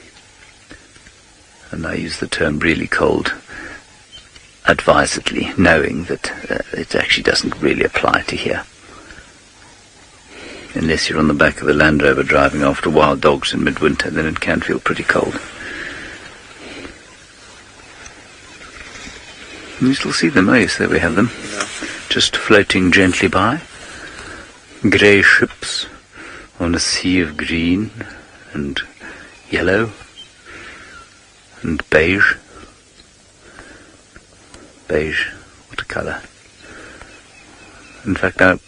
And I use the term really cold advisedly, knowing that it actually doesn't really apply to here. Unless you're on the back of the Land Rover driving after wild dogs in midwinter, then it can feel pretty cold. And you still see them, oh yes, there we have them. Yeah. Just floating gently by. Grey ships on a sea of green and yellow and beige. Beige, what a colour. In fact, I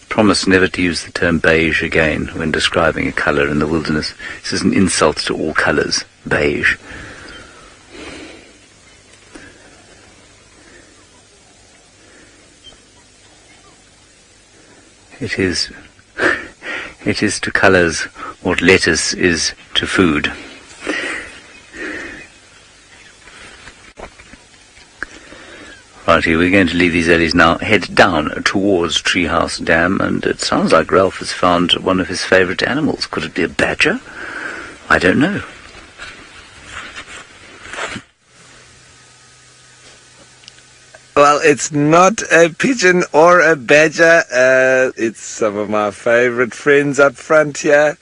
promise never to use the term beige again when describing a colour in the wilderness. This is an insult to all colours, beige. It is to colours what lettuce is to food. Righty, we're going to leave these eddies now, head down towards Treehouse Dam, and it sounds like Ralph has found one of his favourite animals. Could it be a badger? I don't know. Well, it's not a pigeon or a badger. It's some of my favourite friends up front here.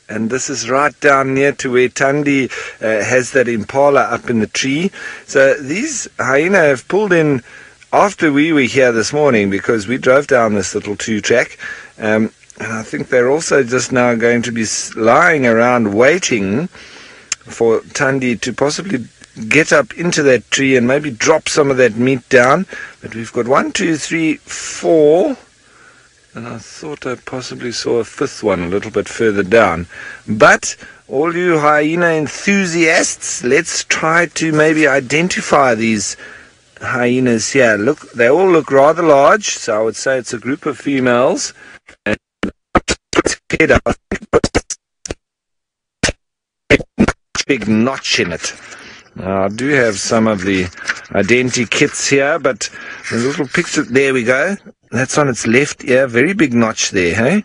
And this is right down near to where Thandi has that impala up in the tree. So these hyena have pulled in after we were here this morning, because we drove down this little two-track. And I think they're also just now going to be lying around waiting for Thandi to possibly get up into that tree and maybe drop some of that meat down. But we've got 1, 2, 3, 4... and I thought I possibly saw a fifth one a little bit further down. But all you hyena enthusiasts, let's try to maybe identify these hyenas here. Look, they all look rather large, so I would say it's a group of females. And big notch in it. Now, I do have some of the identikits here, but the little picture, there we go. That's on its left ear, very big notch there, hey?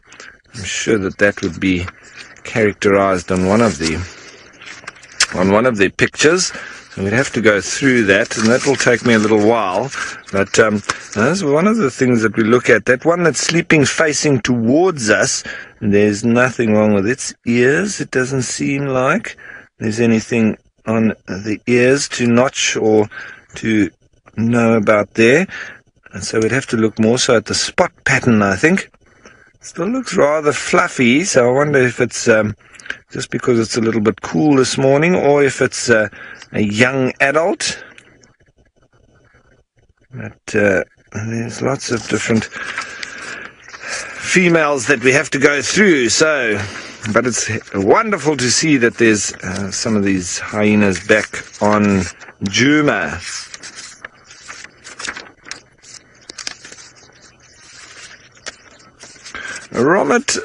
I'm sure that would be characterized on one of the pictures. So we'd have to go through that, and that will take me a little while. But that's one of the things that we look at. That one that's sleeping facing towards us, there's nothing wrong with its ears. It doesn't seem like there's anything on the ears to notch or to know about there. And so we'd have to look more so at the spot pattern, I think. Still looks rather fluffy, so I wonder if it's just because it's a little bit cool this morning, or if it's a young adult. But there's lots of different females that we have to go through, so... But it's wonderful to see that there's some of these hyenas back on Djuma. Romet,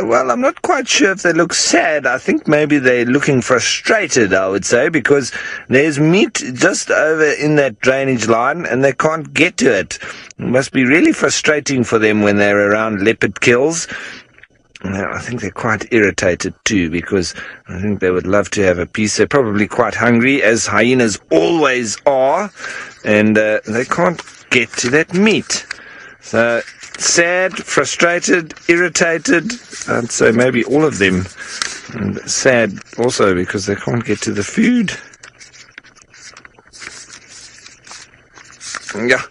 well, I'm not quite sure if they look sad. I think maybe they're looking frustrated, I would say, because there's meat just over in that drainage line and they can't get to it. It must be really frustrating for them when they're around leopard kills. I think they're quite irritated too, because I think they would love to have a piece. They're probably quite hungry, as hyenas always are, and they can't get to that meat. So, sad, frustrated, irritated, I'd say maybe all of them. And sad also because they can't get to the food. Yeah.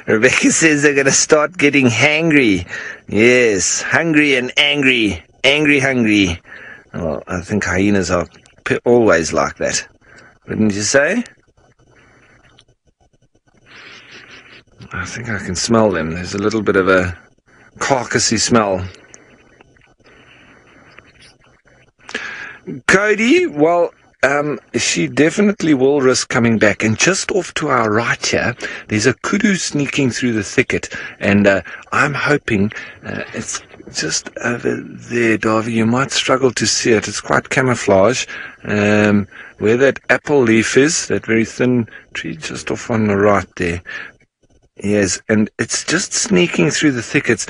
Rebecca says they're going to start getting hangry. Yes, hungry and angry. Angry, hungry. Well, I think hyenas are always like that. Wouldn't you say? I think I can smell them. There's a little bit of a carcassy smell. Cody, well... she definitely will risk coming back. And just off to our right here, there's a kudu sneaking through the thicket. And I'm hoping it's just over there, Davy. You might struggle to see it. It's quite camouflage. Where that apple leaf is, that very thin tree just off on the right there. Yes, and it's just sneaking through the thickets.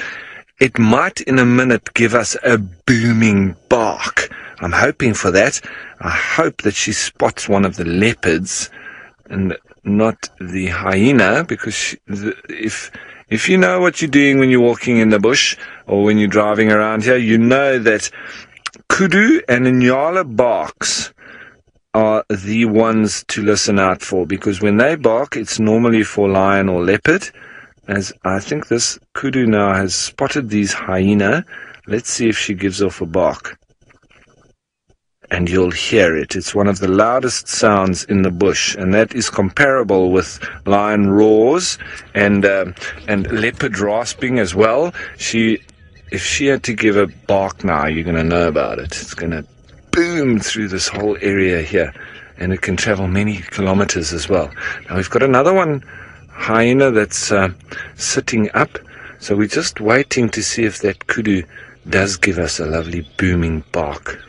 It might in a minute give us a booming bark. I'm hoping for that. I hope that she spots one of the leopards and not the hyena, because if you know what you're doing when you're walking in the bush or when you're driving around here, you know that kudu and Impala barks are the ones to listen out for, because when they bark, it's normally for lion or leopard. As I think this kudu now has spotted these hyena. Let's see if she gives off a bark. And you'll hear it. It's one of the loudest sounds in the bush, and that is comparable with lion roars and leopard rasping as well. If she had to give a bark now, you're going to know about it. It's going to boom through this whole area here, and it can travel many kilometers as well. Now we've got another one, hyena, that's sitting up, so we're just waiting to see if that kudu does give us a lovely booming bark.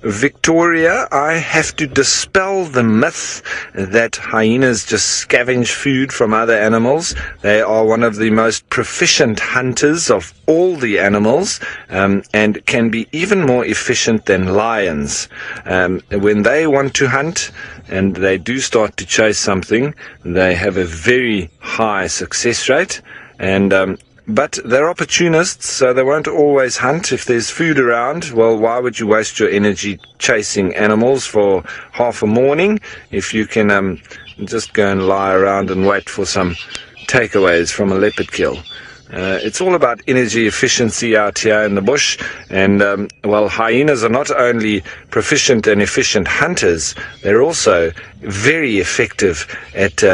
Victoria, I have to dispel the myth that hyenas just scavenge food from other animals. They are one of the most proficient hunters of all the animals, and can be even more efficient than lions. When they want to hunt and they do start to chase something, they have a very high success rate, but they're opportunists, so they won't always hunt. If there's food around, well, why would you waste your energy chasing animals for half a morning if you can just go and lie around and wait for some takeaways from a leopard kill? It's all about energy efficiency out here in the bush, and well, hyenas are not only proficient and efficient hunters, they're also very effective at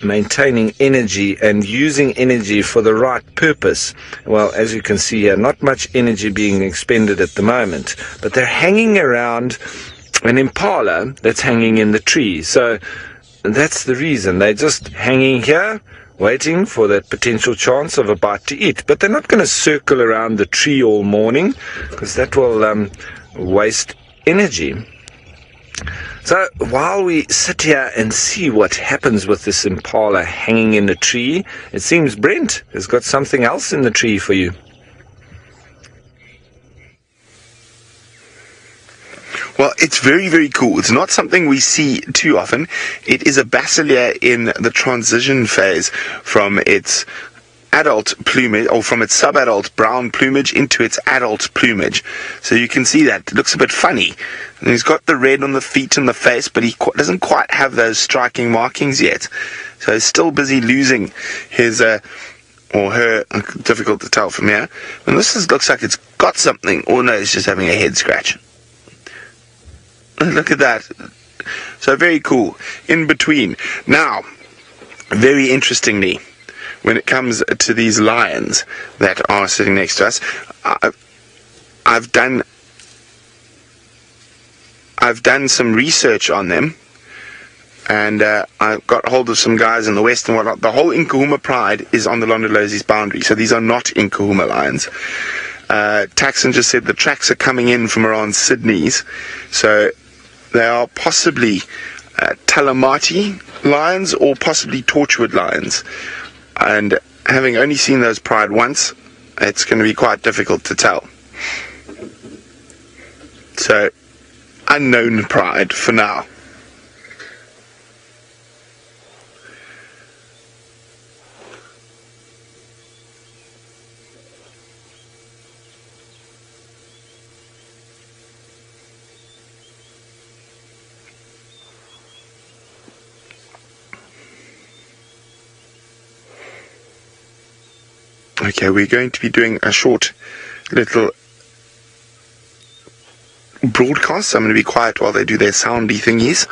maintaining energy and using energy for the right purpose. Well, as you can see here, not much energy being expended at the moment, but they're hanging around an impala that's hanging in the tree. So that's the reason. They're just hanging here, waiting for that potential chance of a bite to eat. But they're not going to circle around the tree all morning, because that will waste energy. So while we sit here and see what happens with this impala hanging in the tree, it seems Brent has got something else in the tree for you. Well, it's very, very cool. It's not something we see too often. It is a basilia in the transition phase from its adult plumage, or from its sub-adult brown plumage into its adult plumage. So you can see that. It looks a bit funny. And he's got the red on the feet and the face, but he doesn't quite have those striking markings yet. So he's still busy losing his, or her, difficult to tell from here. And this looks like it's got something. Or no, it's just having a head scratch. Look at that. So very cool. In between. Now, very interestingly, when it comes to these lions that are sitting next to us, I've done some research on them, and I've got hold of some guys in the west and whatnot. The whole Nkahuma pride is on the Londolozi's boundary, so these are not Nkahuma lions. Taxon just said the tracks are coming in from around Sydney's, so they are possibly Talamati lions or possibly Torchwood lions. And having only seen those pride once, it's going to be quite difficult to tell. So, unknown pride for now. Okay, we're going to be doing a short little broadcast. So I'm going to be quiet while they do their soundy thingies.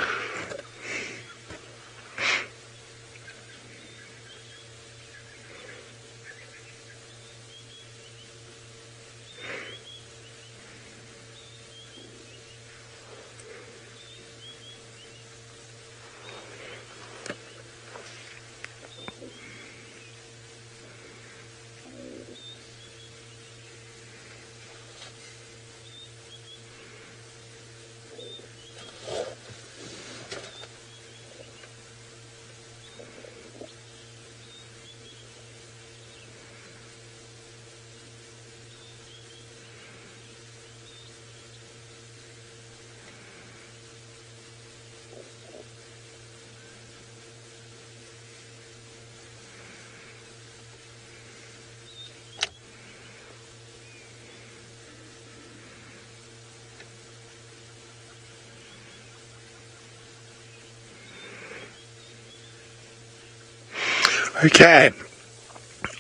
Okay,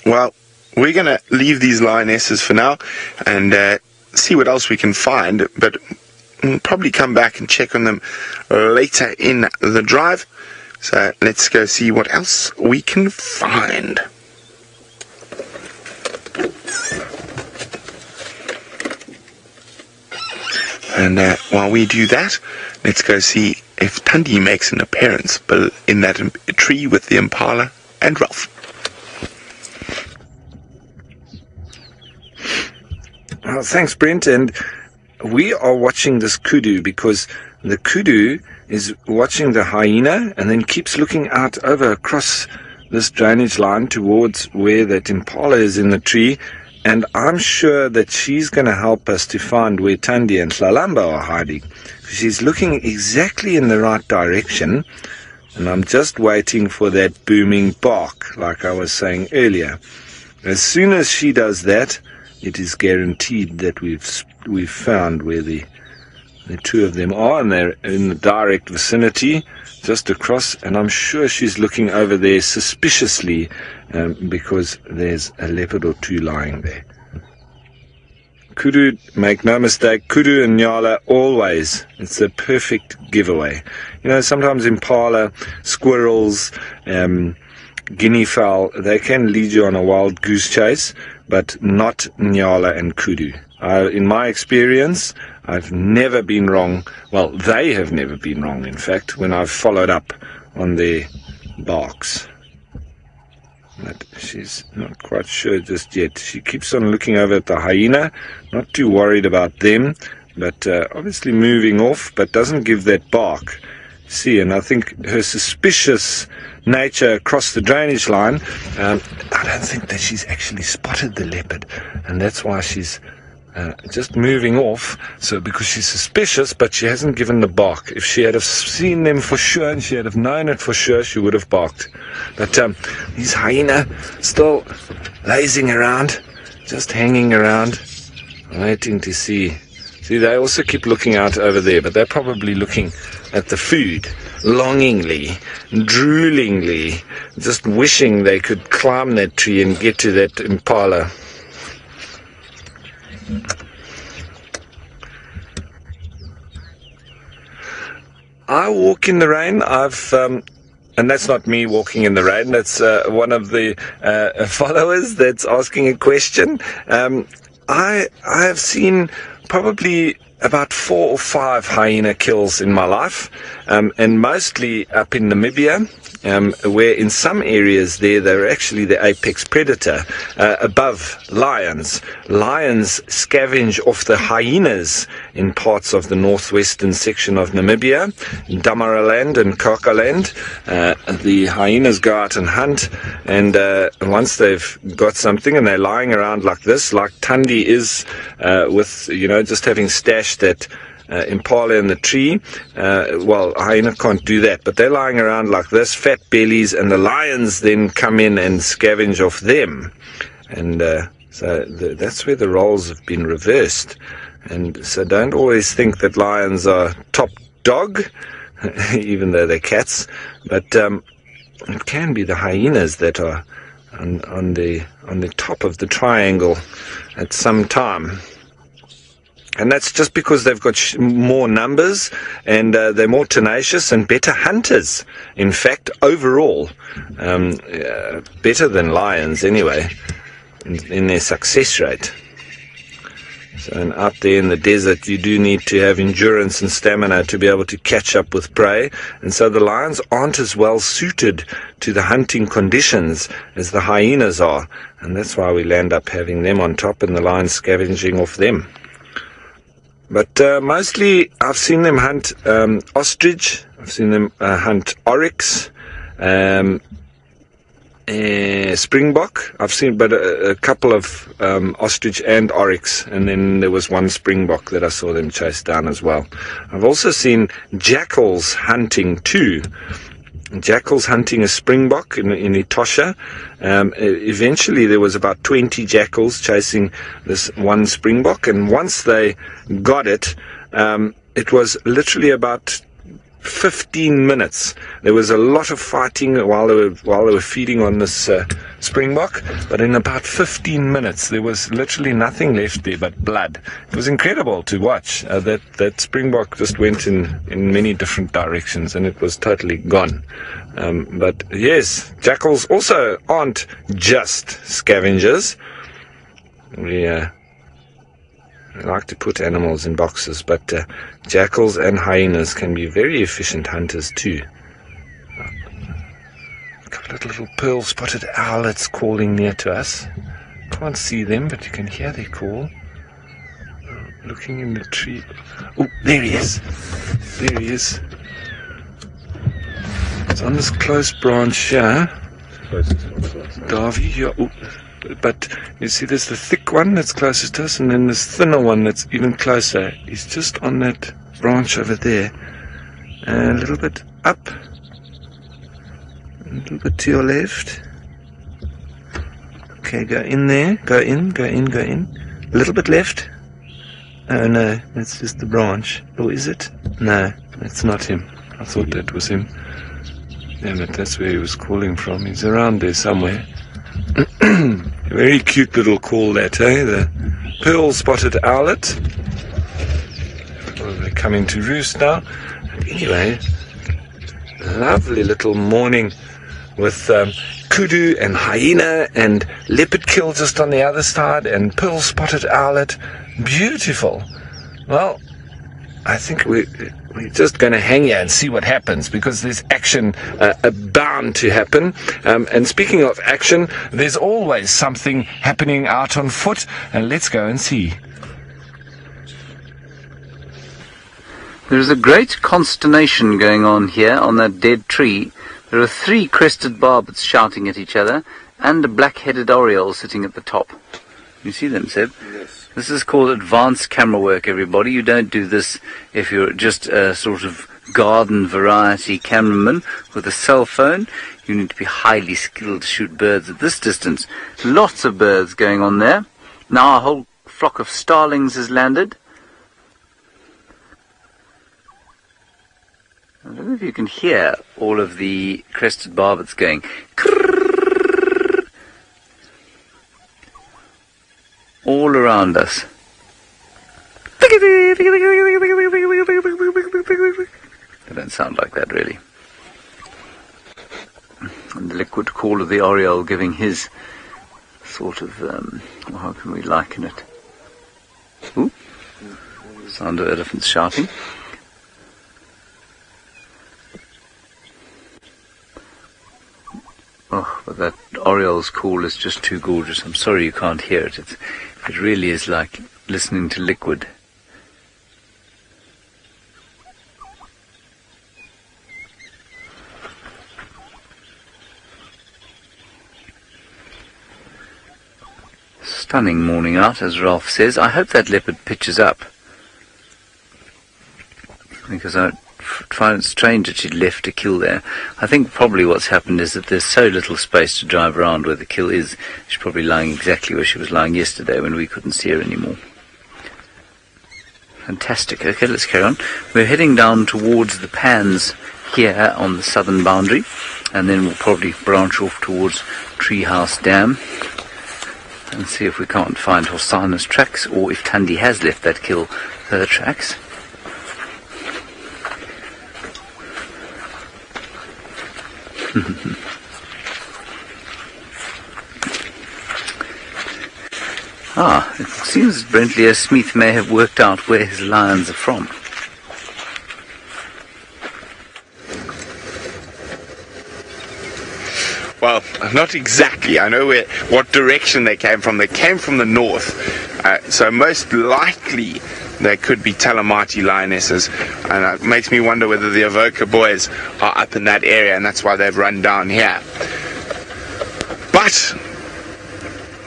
well, we're going to leave these lionesses for now and see what else we can find, but we'll probably come back and check on them later in the drive. So let's go see what else we can find. And while we do that, let's go see if Tundi makes an appearance in that tree with the impala and Ralph. Well, thanks, Brent. And we are watching this kudu because the kudu is watching the hyena and then keeps looking out over across this drainage line towards where that impala is in the tree. And I'm sure that she's going to help us to find where Tundi and Hlalamba are hiding. She's looking exactly in the right direction. And I'm just waiting for that booming bark, like I was saying earlier. As soon as she does that, it is guaranteed that we've found where the two of them are, and they're in the direct vicinity, just across. And I'm sure she's looking over there suspiciously because there's a leopard or two lying there. Kudu, make no mistake, Kudu and Nyala always, it's a perfect giveaway. You know, sometimes impala, squirrels, guinea fowl, they can lead you on a wild goose chase, but not Nyala and Kudu. In my experience, I've never been wrong. Well, they have never been wrong, in fact, when I've followed up on their barks. but she's not quite sure just yet. She keeps on looking over at the hyena, not too worried about them, but obviously moving off, but doesn't give that bark. See, and I think her suspicious nature across the drainage line, I don't think that she's actually spotted the leopard, and that's why she's just moving off. So because she's suspicious, but she hasn't given the bark. If she had have seen them for sure and she had have known it for sure, she would have barked. But these hyena still lazing around, just hanging around, waiting to see. See, they also keep looking out over there, but they're probably looking at the food, longingly, droolingly, just wishing they could climb that tree and get to that impala. I walk in the rain. And that's not me walking in the rain. That's one of the followers that's asking a question. I have seen probably about 4 or 5 hyena kills in my life, and mostly up in Namibia, where in some areas they're actually the apex predator, above lions. Lions scavenge off the hyenas in parts of the northwestern section of Namibia, Damaraland and Kakaland. The hyenas go out and hunt, and once they've got something and they're lying around like this, like Thandi is, with, just having stashed that impala in the tree. Well, hyena can't do that, but they're lying around like this, fat bellies, and the lions then come in and scavenge off them. And so that's where the roles have been reversed. And so don't always think that lions are top dog, even though they're cats, but it can be the hyenas that are on the top of the triangle at some time. And that's just because they've got more numbers, and they're more tenacious and better hunters. In fact, overall, better than lions anyway, in their success rate. So, and out there in the desert, you do need to have endurance and stamina to be able to catch up with prey. And so the lions aren't as well suited to the hunting conditions as the hyenas are. And that's why we land up having them on top and the lions scavenging off them. But mostly I've seen them hunt ostrich, I've seen them hunt oryx, springbok. I've seen but a couple of ostrich and oryx, and then there was one springbok that I saw them chase down as well. I've also seen jackals hunting too. Jackals hunting a springbok in Etosha. Eventually there was about 20 jackals chasing this one springbok, and once they got it, it was literally about 15 minutes. There was a lot of fighting while they were feeding on this springbok, but in about 15 minutes there was literally nothing left there but blood. It was incredible to watch. That springbok just went in many different directions, and it was totally gone. But yes, jackals also aren't just scavengers. I like to put animals in boxes, but jackals and hyenas can be very efficient hunters too. A couple of little pearl-spotted owlets calling near to us. Can't see them, but you can hear their call. Looking in the tree. Oh, there he is. There he is. It's on this close branch here. Davy, yeah. Oh. But you see, there's the thick one that's closest to us, and then this thinner one that's even closer. He's just on that branch over there. A little bit up. A little bit to your left. Okay, go in there. Go in, go in, go in. A little bit left. Oh no, that's just the branch. Or is it? No, that's not him. I thought that was him. Damn it, that's where he was calling from. He's around there somewhere. Very cute little call that, eh? The pearl-spotted owlet. Well, they're coming to roost now. And anyway, lovely little morning with kudu and hyena and leopard kill just on the other side, and pearl-spotted owlet. Beautiful. Well, I think we're just going to hang here and see what happens, because there's action bound to happen. And speaking of action, there's always something happening out on foot, and let's go and see. There is a great consternation going on here on that dead tree. There are 3 crested barbets shouting at each other, and a black-headed oriole sitting at the top. You see them, Seb? Yes. This is called advanced camera work, everybody. You don't do this if you're just a sort of garden variety cameraman with a cell phone. You need to be highly skilled to shoot birds at this distance. Lots of birds going on there. Now a whole flock of starlings has landed. I don't know if you can hear all of the crested barbets going all around us. They don't sound like that, really. And the liquid call of the oriole giving his sort of, how can we liken it? Ooh, sound of elephants shouting. Oh, but that oriole's call is just too gorgeous. I'm sorry you can't hear it. It really is like listening to liquid. Stunning morning out, as Ralph says. I hope that leopard pitches up, because I find it strange that she'd left a kill there. I think probably what's happened is that there's so little space to drive around where the kill is. She's probably lying exactly where she was lying yesterday when we couldn't see her anymore. Fantastic. Okay, let's carry on. We're heading down towards the pans here on the southern boundary, and then we'll probably branch off towards Treehouse Dam and see if we can't find Hosana's tracks, or if Thandi has left that kill her tracks. It seems Brentlier Smith may have worked out where his lions are from. Well, not exactly. I know what direction they came from. They came from the north, so most likely they could be Talamati lionesses, and it makes me wonder whether the Avoca boys are up in that area, and that's why they've run down here. But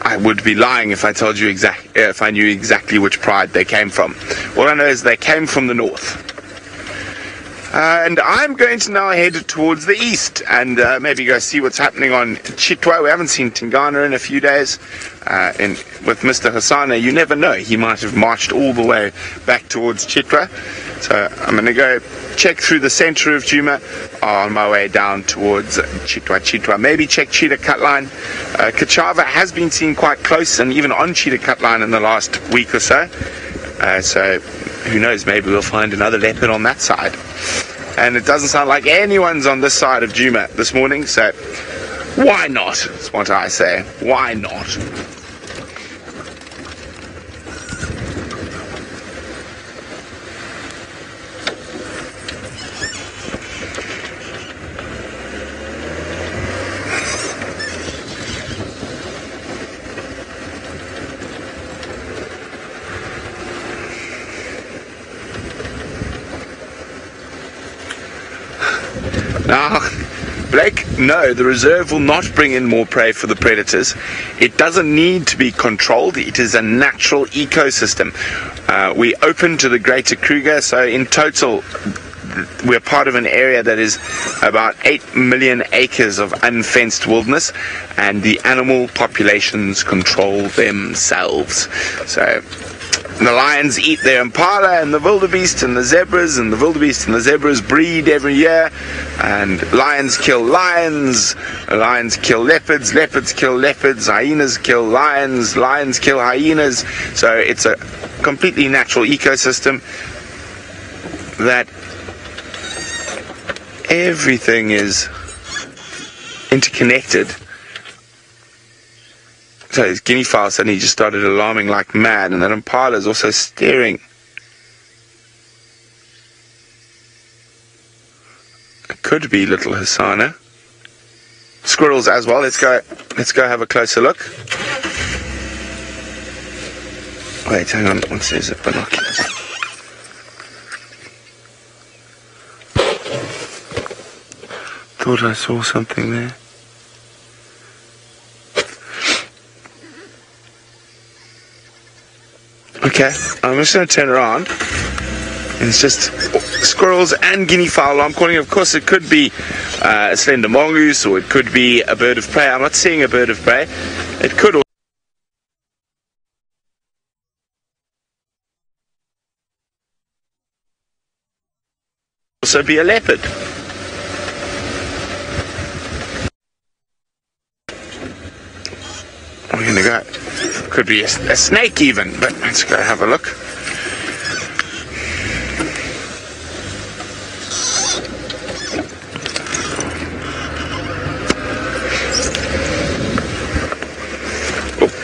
I would be lying if I told you if I knew exactly which pride they came from. All I know is they came from the north. And I'm going to now head towards the east and maybe go see what's happening on Chitwa. We haven't seen Tingana in a few days. With Mr. Hosana, you never know. He might have marched all the way back towards Chitwa. So I'm going to go check through the center of Djuma on my way down towards Chitwa. Maybe check Cheetah Cutline. Kachava has been seen quite close and even on Cheetah Cutline in the last week or so. So who knows, maybe we'll find another leopard on that side. And it doesn't sound like anyone's on this side of Djuma this morning, so why not? That's what I say. Why not? Now, Blake, no, the reserve will not bring in more prey for the predators. It doesn't need to be controlled. It is a natural ecosystem. We open to the greater Kruger, so in total, we're part of an area that is about 8 million acres of unfenced wilderness, and the animal populations control themselves. So the lions eat their impala and the wildebeest and the zebras, and the wildebeest and the zebras breed every year, and lions kill lions kill leopards, leopards kill leopards, hyenas kill lions, lions kill hyenas. So it's a completely natural ecosystem that everything is interconnected. So his guinea fowl suddenly just started alarming like mad, and that impala is also staring Could be little Hyena. Squirrels as well. Let's go have a closer look. Wait, hang on. What says it? Binoculars. Thought I saw something there. Okay, I'm just going to turn around. And it's just squirrels and guinea fowl I'm calling. Of course, it could be a slender mongoose, or it could be a bird of prey. I'm not seeing a bird of prey. It could also be a leopard. We're going to go. Could be a snake even, but let's go have a look.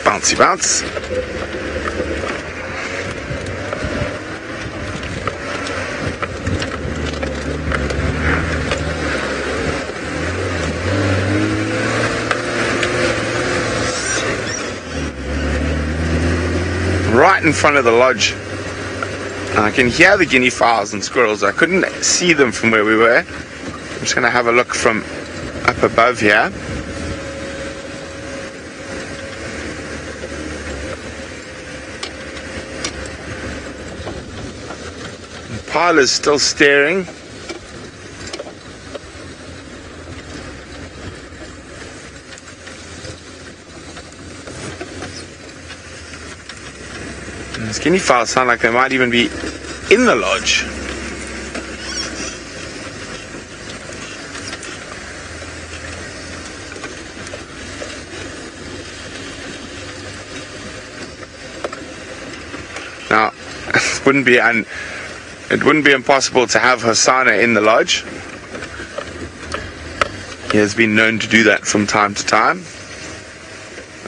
Bouncy bounce. Right in front of the lodge. I can hear the guinea fowls and squirrels. I couldn't see them from where we were. I'm just going to have a look from up above here. Impala's still staring. These guinea fowls sound like they might even be in the lodge. Now, it wouldn't be impossible to have Hyena in the lodge. He has been known to do that from time to time.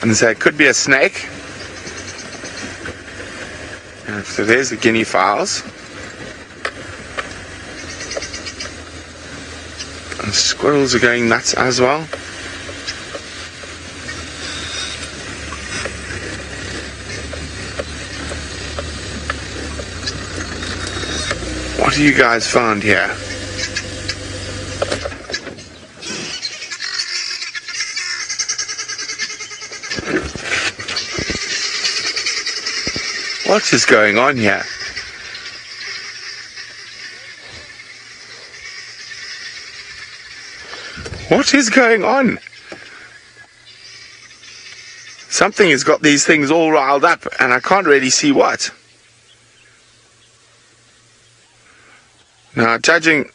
And so it could be a snake. And so there's the guinea fowls. And squirrels are going nuts as well. What have you guys found here? What is going on here? What is going on? Something has got these things all riled up, and I can't really see what. Now, judging,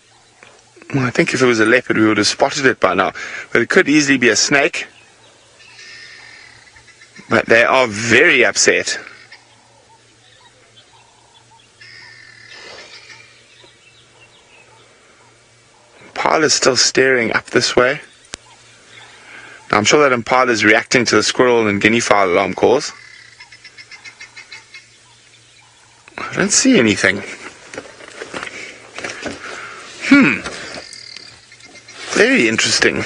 well, I think if it was a leopard we would have spotted it by now, but it could easily be a snake. But they are very upset. Impala is still staring up this way. Now, I'm sure that Impala is reacting to the squirrel and guinea fowl alarm calls. I don't see anything. Very interesting.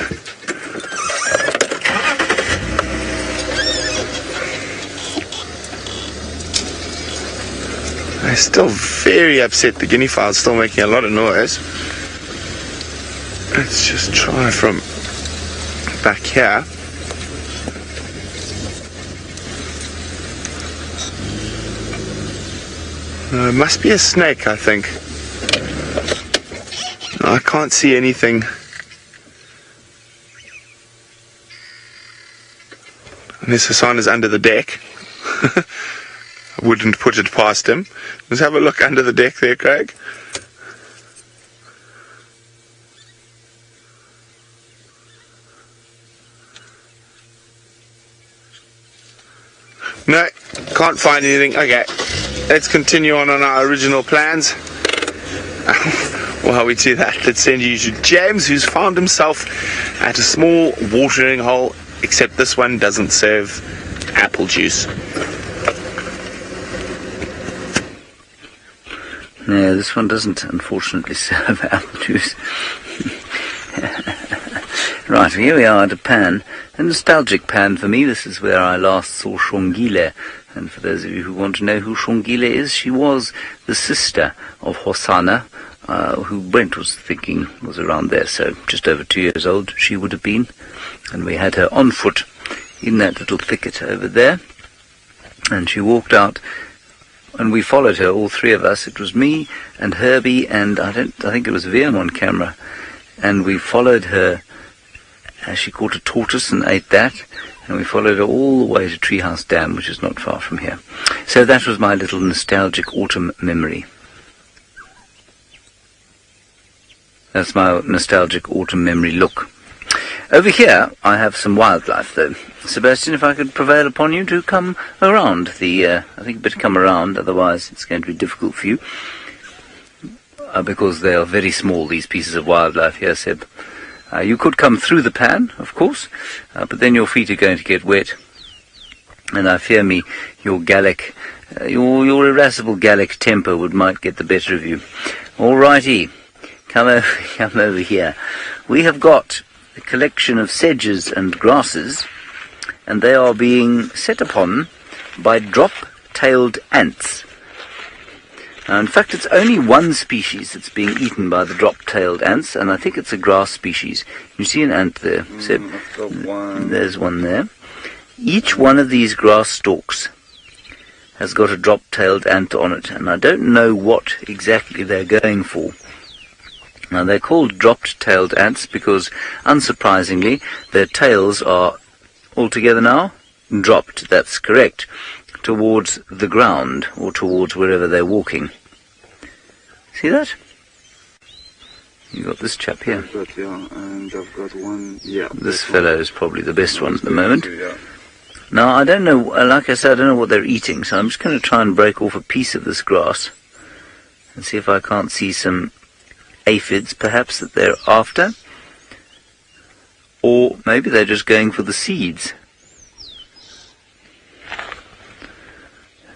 They're still very upset. The guinea fowl is still making a lot of noise. Let's just try from back here. It must be a snake, I think. I can't see anything. Unless Hassan is under the deck. I wouldn't put it past him. Let's have a look under the deck there, Craig. No, can't find anything. Okay, let's continue on our original plans. While we do that, let's send you to James, who's found himself at a small watering hole, except this one doesn't serve apple juice. No, this one doesn't, unfortunately, serve apple juice. Right, here we are at a pan, a nostalgic pan for me. This is where I last saw Shongile. And for those of you who want to know who Shongile is, she was the sister of Hosanna, who Brent was thinking was around there, so just over 2 years old she would have been. And we had her on foot in that little thicket over there. And she walked out, and we followed her, all three of us. It was me and Herbie, and I think it was Liam on camera. And we followed her as she caught a tortoise and ate that. And we followed her all the way to Treehouse Dam, which is not far from here. So that was my little nostalgic autumn memory. That's my nostalgic autumn memory look. Over here, I have some wildlife, though. Sebastian, if I could prevail upon you to come around I think you better come around, otherwise it's going to be difficult for you. Because they are very small, these pieces of wildlife here, Seb. You could come through the pan, of course, but then your feet are going to get wet. And I fear me, your Gallic, your irascible Gallic temper might get the better of you. All righty, come over here. We have got a collection of sedges and grasses, and they are being set upon by drop-tailed ants. Now, in fact, it's only one species that's being eaten by the drop-tailed ants, and I think it's a grass species. You see an ant there, Seb? I've got one. There's one there. Each one of these grass stalks has got a drop-tailed ant on it, and I don't know what exactly they're going for. Now, they're called dropped-tailed ants because, unsurprisingly, their tails are altogether now dropped, that's correct, towards the ground, or towards wherever they're walking. See that? You've got this chap here. And I've got one, yeah. This fellow is probably the best one at the moment. Yeah. Now, I don't know, like I said, I don't know what they're eating, so I'm just going to try and break off a piece of this grass and see if I can't see some aphids, perhaps, that they're after. Or maybe they're just going for the seeds.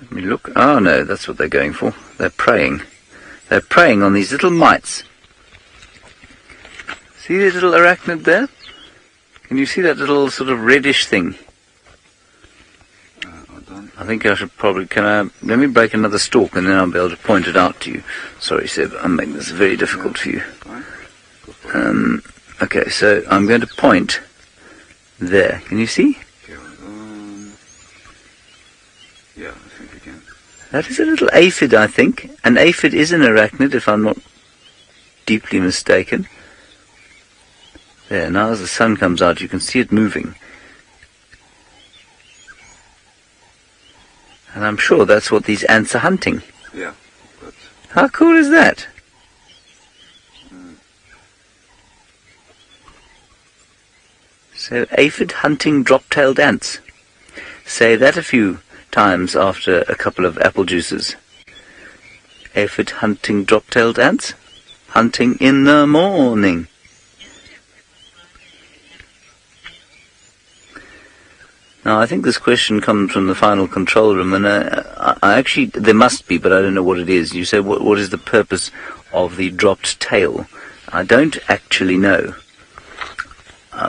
Let me look. Oh no, that's what they're going for. They're preying. They're preying on these little mites. See the little arachnid there? Can you see that little sort of reddish thing? I think I should probably, let me break another stalk and then I'll be able to point it out to you. Sorry Seb, I'm making this very difficult for you. Okay, so I'm going to point there. Can you see? Yeah, I think I can. That is a little aphid, I think. An aphid is an arachnid, if I'm not deeply mistaken. There, now as the sun comes out, you can see it moving. And I'm sure that's what these ants are hunting. Yeah. But how cool is that? So, aphid hunting drop-tailed ants. Say that a few times after a couple of apple juices. Aphid hunting drop-tailed ants. Hunting in the morning. Now, I think this question comes from the final control room, and I actually, there must be, but I don't know what it is. You say, what is the purpose of the dropped tail? I don't actually know.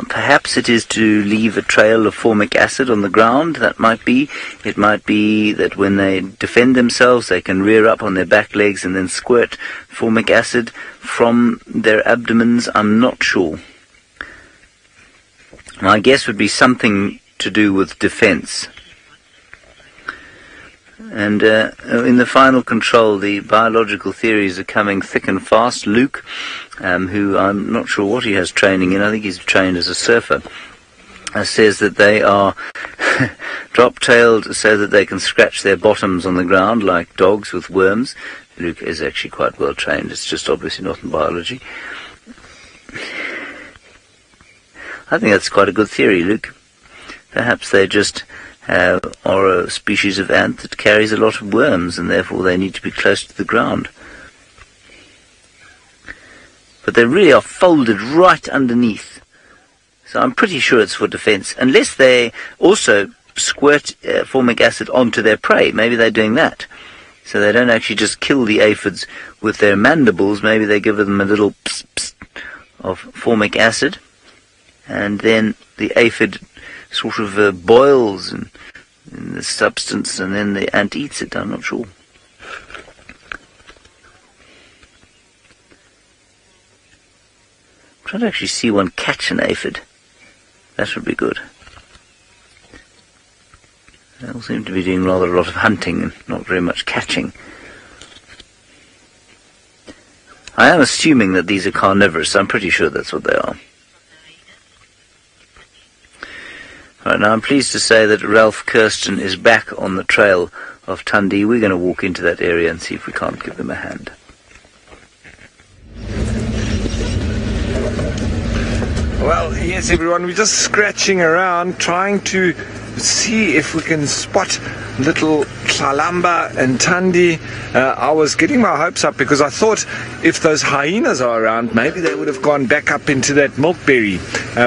Perhaps it is to leave a trail of formic acid on the ground. That might be. It might be that when they defend themselves, they can rear up on their back legs and then squirt formic acid from their abdomens. I'm not sure. My guess would be something to do with defense. And in the final control, the biological theories are coming thick and fast. Luke, who I'm not sure what he has training in, I think he's trained as a surfer, says that they are drop-tailed so that they can scratch their bottoms on the ground like dogs with worms. Luke is actually quite well trained, it's just obviously not in biology. I think that's quite a good theory, Luke. Perhaps they just are a species of ant that carries a lot of worms, and therefore they need to be close to the ground. But they really are folded right underneath. So I'm pretty sure it's for defense, unless they also squirt formic acid onto their prey. Maybe they're doing that. So they don't actually just kill the aphids with their mandibles. Maybe they give them a little pss, pss of formic acid, and then the aphid sort of boils in the substance, and then the ant eats it. I'm not sure. I'm trying to actually see one catch an aphid. That would be good. They all seem to be doing rather a lot of hunting and not very much catching. I am assuming that these are carnivorous, so I'm pretty sure that's what they are. Right, now I'm pleased to say that Ralph Kirsten is back on the trail of Tundi. We're going to walk into that area and see if we can't give them a hand. Well, yes, everyone, we're just scratching around, trying to see if we can spot little Tlalamba and Tundi. I was getting my hopes up because I thought if those hyenas are around, maybe they would have gone back up into that milkberry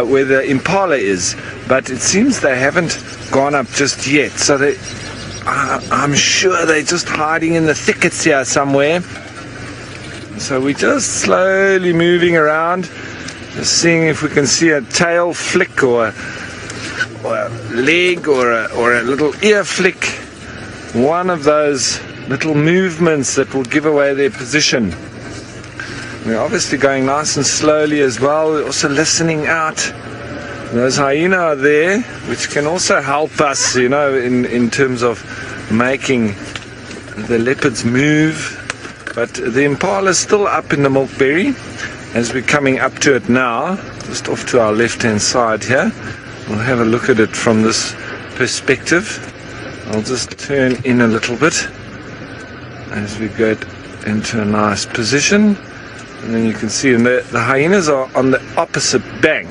where the impala is. But it seems they haven't gone up just yet. So I'm sure they're just hiding in the thickets here somewhere. So we're just slowly moving around, just seeing if we can see a tail flick or a leg or a little ear flick. One of those little movements that will give away their position. We're obviously going nice and slowly as well. We're also listening out. Those hyena are there, which can also help us, you know, in terms of making the leopards move. But the impala is still up in the milkberry as we're coming up to it now, just off to our left-hand side here. We'll have a look at it from this perspective. I'll just turn in a little bit as we get into a nice position. And then you can see the hyenas are on the opposite bank.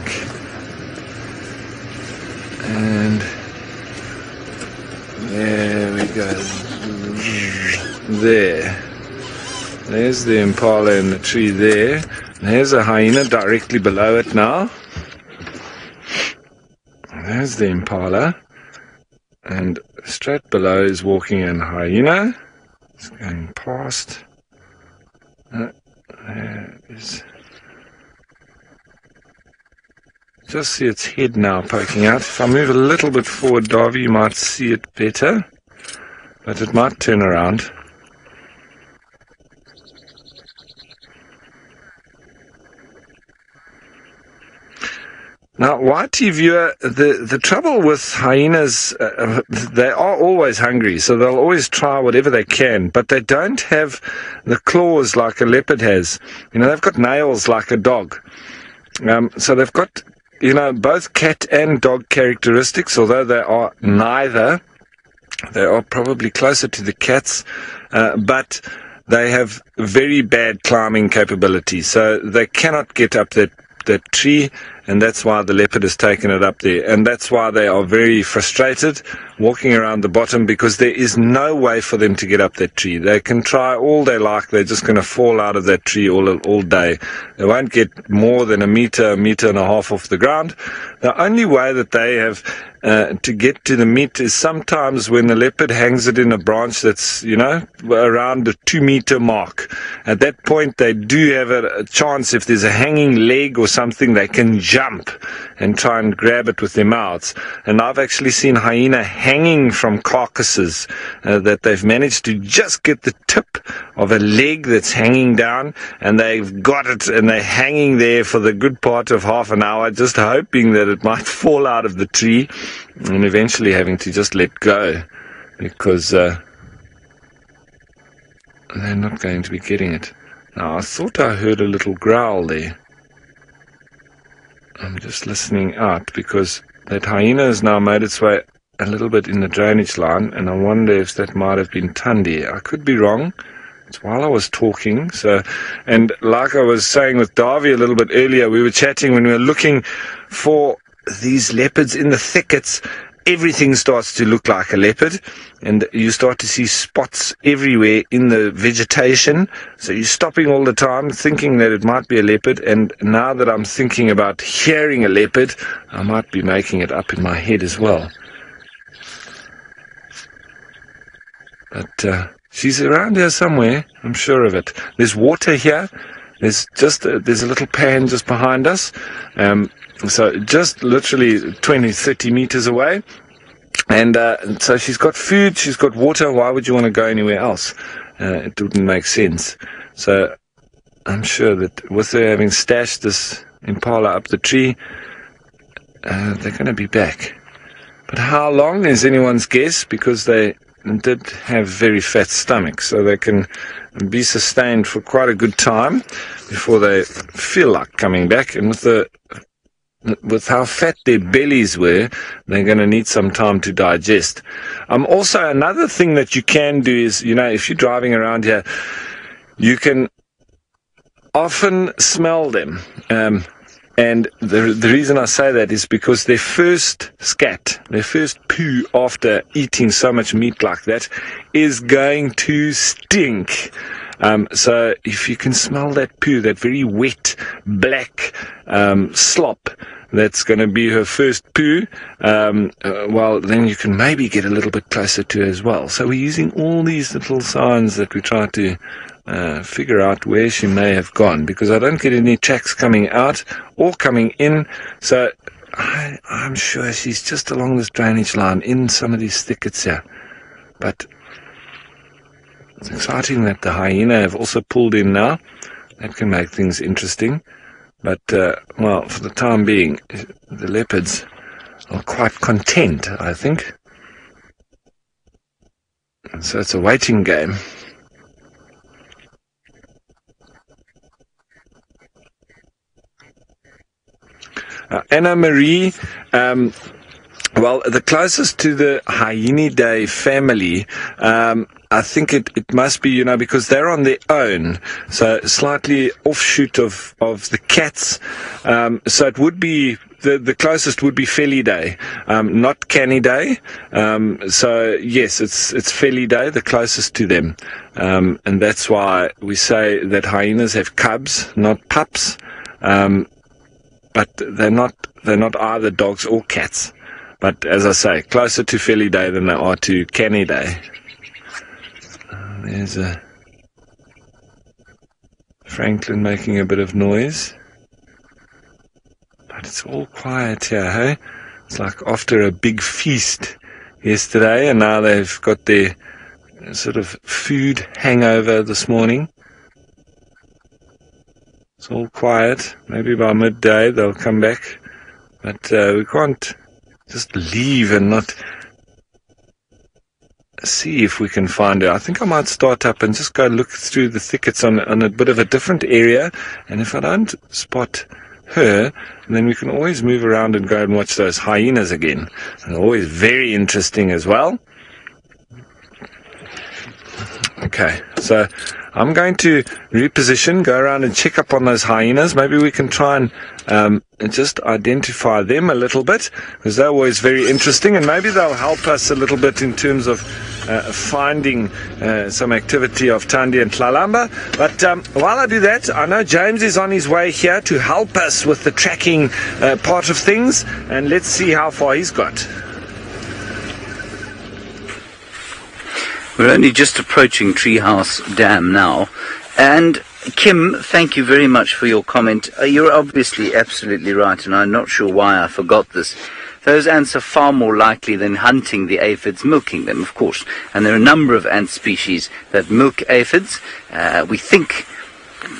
And there we go. There's the impala in the tree there. There's a hyena directly below it now. There's the impala. And straight below is walking a hyena. It's going past. There it is. Just see its head now poking out. If I move a little bit forward, Davy, you might see it better. But it might turn around. Now, YT viewer, the trouble with hyenas, they are always hungry, so they'll always try whatever they can, but they don't have the claws like a leopard has. You know, they've got nails like a dog. So they've got, you know, both cat and dog characteristics, although they are neither. They are probably closer to the cats, but they have very bad climbing capability, so they cannot get up that tree, and that's why the leopard has taken it up there, and that's why they are very frustrated walking around the bottom, because there is no way for them to get up that tree. They can try all they like, they're just going to fall out of that tree all day. They won't get more than a meter and a half off the ground. The only way that they have to get to the meat is sometimes when the leopard hangs it in a branch that's, you know, around the 2 meter mark. At that point, they do have a chance, if there's a hanging leg or something, they can jump and try and grab it with their mouths. And I've actually seen hyena hanging from carcasses that they've managed to just get the tip of a leg that's hanging down, and they've got it, and they're hanging there for the good part of half an hour, just hoping that it might fall out of the tree, and eventually having to just let go, because they're not going to be getting it. Now, I thought I heard a little growl there. I'm just listening out, because that hyena has now made its way a little bit in the drainage line, and I wonder if that might have been Tundi. I could be wrong. It's while I was talking. And like I was saying with Davy a little bit earlier, we were chatting when we were looking for these leopards in the thickets. Everything starts to look like a leopard, and you start to see spots everywhere in the vegetation. So you're stopping all the time thinking that it might be a leopard, and now that I'm thinking about hearing a leopard, I might be making it up in my head as well. But she's around here somewhere, I'm sure of it. There's water here. There's a little pan just behind us. So just literally 20, 30 meters away. And so she's got food, she's got water. Why would you want to go anywhere else? It wouldn't make sense. So I'm sure that with her having stashed this impala up the tree, they're going to be back. But how long is anyone's guess, because they did have very fat stomachs, so they can be sustained for quite a good time before they feel like coming back. And with how fat their bellies were, they're going to need some time to digest. Also, another thing that you can do is, if you're driving around here, you can often smell them. And the reason I say that is because their first scat, their first poo after eating so much meat like that, is going to stink. So if you can smell that poo, that very wet, black slop, that's going to be her first poo, well, then you can maybe get a little bit closer to her as well. So we're using all these little signs that we try to figure out where she may have gone, because I don't get any tracks coming out or coming in, so I'm sure she's just along this drainage line in some of these thickets here. But it's exciting that the hyena have also pulled in now. That can make things interesting. But, well, for the time being, the leopards are quite content, I think. And so it's a waiting game. Anna Marie, well, the closest to the Hyenidae family, I think it must be, because they're on their own, so slightly offshoot of the cats. So it would be, the closest would be Felidae, not Canidae. So yes, it's Felidae, the closest to them. And that's why we say that hyenas have cubs, not pups. But they're not either dogs or cats. But as I say, closer to Felidae than they are to Canidae. There's a Franklin making a bit of noise. But it's all quiet here, hey? It's like after a big feast yesterday, and now they've got their sort of food hangover this morning. It's all quiet. Maybe by midday they'll come back. But we can't just leave and not see if we can find her. I think I might start up and just go look through the thickets on a bit of a different area. And if I don't spot her, then we can always move around and go and watch those hyenas again. They're always very interesting as well. Okay, so I'm going to reposition, go around and check up on those hyenas. Maybe we can try and just identify them a little bit, because they're always very interesting, and maybe they'll help us a little bit in terms of finding some activity of Thandi and Tlalamba. But while I do that, I know James is on his way here to help us with the tracking part of things, and let's see how far he's got. We're only just approaching Treehouse Dam now. And Kim, thank you very much for your comment. You're obviously absolutely right, and I'm not sure why I forgot this. Those ants are far more likely than hunting the aphids, milking them, of course. And there are a number of ant species that milk aphids. We think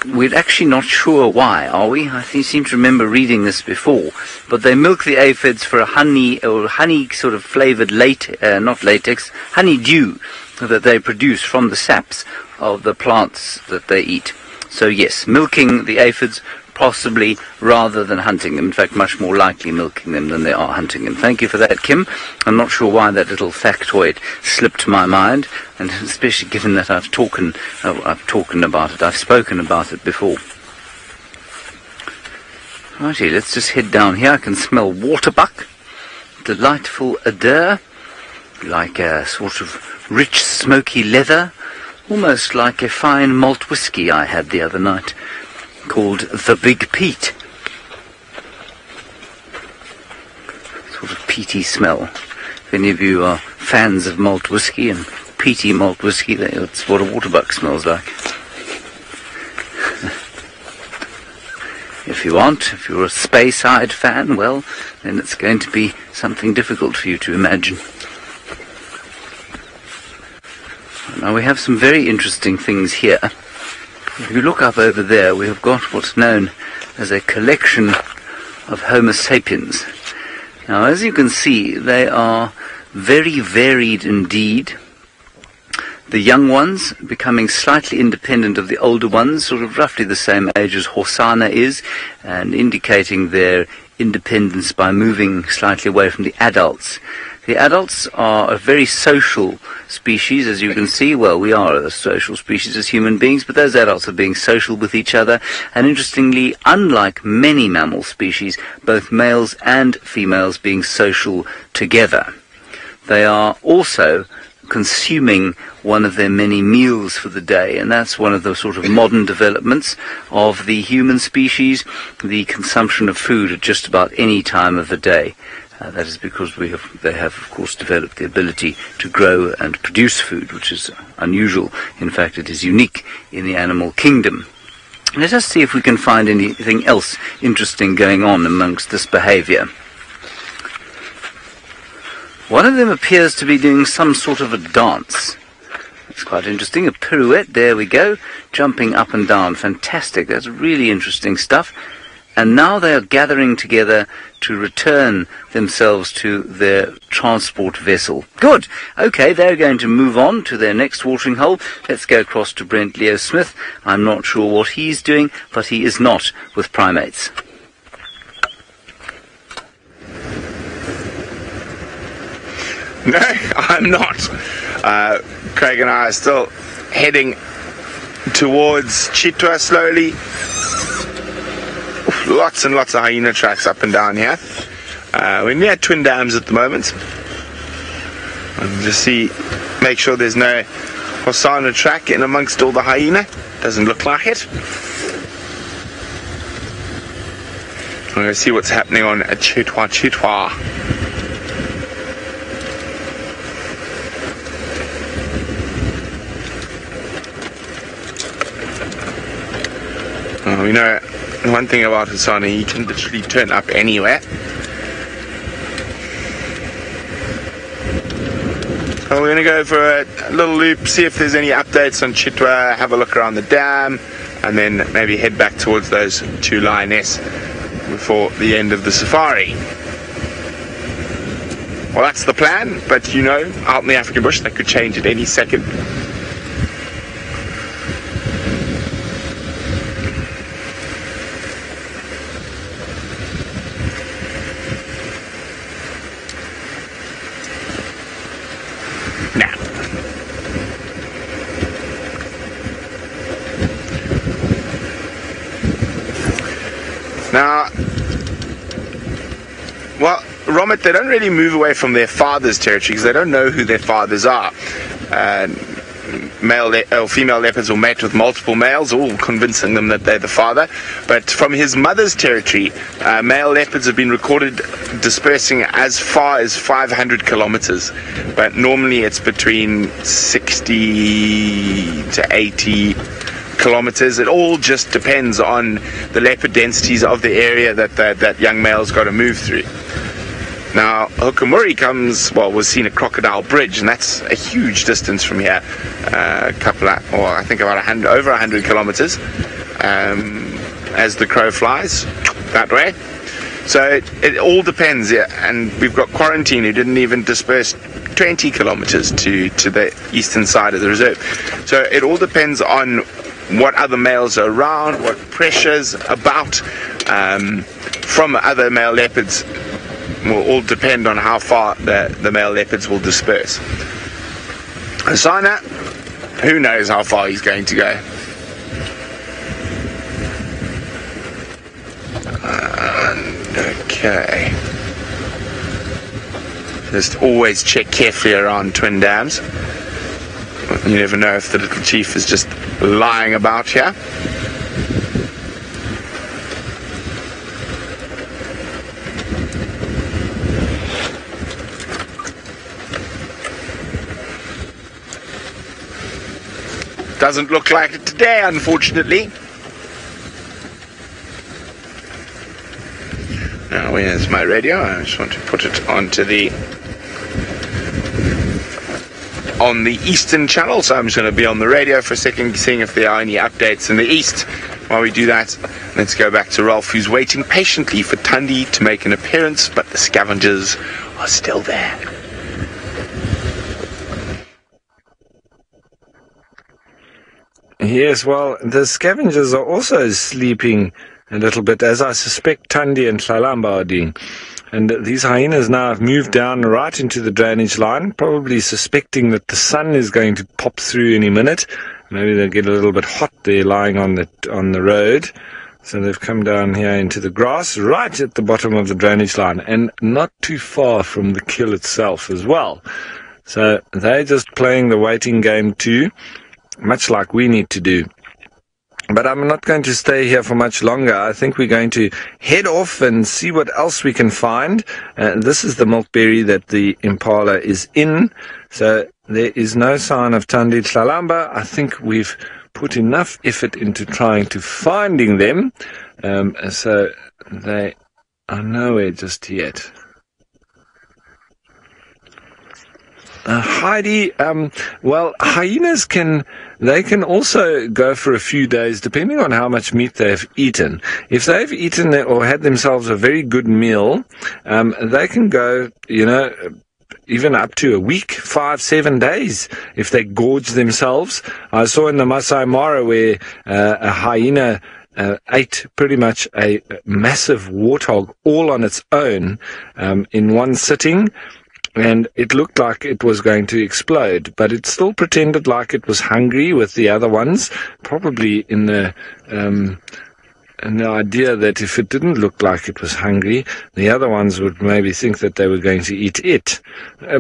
we're actually not sure why, are we? I seem to remember reading this before. But they milk the aphids for a honey sort of flavored honey dew that they produce from the saps of the plants that they eat. So yes, milking the aphids possibly rather than hunting them. In fact, much more likely milking them than they are hunting them. Thank you for that, Kim. I'm not sure why that little factoid slipped my mind, and especially given that I've spoken about it before. Righty, let's just head down here. I can smell waterbuck. Delightful odor, like a sort of rich smoky leather, almost like a fine malt whisky I had the other night, called the Big Pete. Sort of peaty smell. If any of you are fans of malt whisky and peaty malt whisky, that's what a waterbuck smells like. If if you aren't. If you're a Speyside fan, well, then it's going to be something difficult for you to imagine. Now we have some very interesting things here. If you look up over there, we have got what's known as a collection of Homo sapiens. Now, as you can see, they are very varied indeed. The young ones becoming slightly independent of the older ones, sort of roughly the same age as Hyena is, and indicating their independence by moving slightly away from the adults. The adults are a very social species, as you can see. Well, we are a social species as human beings, but those adults are being social with each other. And interestingly, unlike many mammal species, both males and females being social together. They are also consuming one of their many meals for the day, and that's one of the sort of modern developments of the human species, the consumption of food at just about any time of the day. That is because they have, of course, developed the ability to grow and produce food, which is unusual. In fact, it is unique in the animal kingdom. Let us see if we can find anything else interesting going on amongst this behavior. One of them appears to be doing some sort of a dance. It's quite interesting, a pirouette, there we go, jumping up and down. Fantastic, that's really interesting stuff. And now they are gathering together to return themselves to their transport vessel. Good. Okay, they're going to move on to their next watering hole. Let's go across to Brent Leo Smith. I'm not sure what he's doing, but he is not with primates. No, I'm not. Craig and I are still heading towards Chitwa slowly. Lots and lots of hyena tracks up and down here. We're near Twin Dams at the moment. I'll just make sure there's no Hosanna track in amongst all the hyena. Doesn't look like it. I'm going to see what's happening on Chitwa. We know one thing about Hosanna, he can literally turn up anywhere. So we're going to go for a little loop, see if there's any updates on Chitwa, have a look around the dam, and then maybe head back towards those two lionesses before the end of the safari. Well, that's the plan, but you know, out in the African bush, that could change at any second. Now, well, Romit, they don't really move away from their father's territory because they don't know who their fathers are. Female leopards will mate with multiple males, all convincing them that they're the father. But from his mother's territory, male leopards have been recorded dispersing as far as 500 kilometers. But normally it's between 60 to 80 kilometers. It all just depends on the leopard densities of the area that young male's got to move through. Now, Hukamuri was seen at Crocodile Bridge, and that's a huge distance from here. I think about over 100 kilometers as the crow flies that way. So it all depends, yeah. And we've got Quarantine, who didn't even disperse 20 kilometers to the eastern side of the reserve. So it all depends on what other males are around, what pressures about from other male leopards. Will all depend on how far the male leopards will disperse. Hosanna, who knows how far he's going to go. Okay. Just always check carefully around Twin Dams. You never know if the little chief is just lying about here. Doesn't look like it today, unfortunately. where's my radio? I just want to put it onto on the Eastern channel, so I'm just going to be on the radio for a second, seeing if there are any updates in the East. While we do that, let's go back to Ralph, who's waiting patiently for Tundi to make an appearance, but the scavengers are still there. Yes, well, the scavengers are also sleeping a little bit, as I suspect Tundi and Tlalamba are doing. And these hyenas now have moved down right into the drainage line, probably suspecting that the sun is going to pop through any minute. Maybe they'll get a little bit hot there lying on the road. So they've come down here into the grass, right at the bottom of the drainage line, and not too far from the kill itself as well. So they're just playing the waiting game too, much like we need to do. But I'm not going to stay here for much longer. I think we're going to head off and see what else we can find. This is the milkberry that the impala is in. So there is no sign of Tundi Tlalamba. I think we've put enough effort into trying to finding them. So they are nowhere just yet. Heidi, well, hyenas can also go for a few days depending on how much meat they've eaten. If they've eaten or had themselves a very good meal, they can go, even up to a week, 5-7 days, if they gorge themselves. I saw in the Masai Mara where a hyena ate pretty much a massive warthog all on its own in one sitting. And it looked like it was going to explode, but it still pretended like it was hungry with the other ones, probably in the idea that if it didn't look like it was hungry, the other ones would maybe think that they were going to eat it,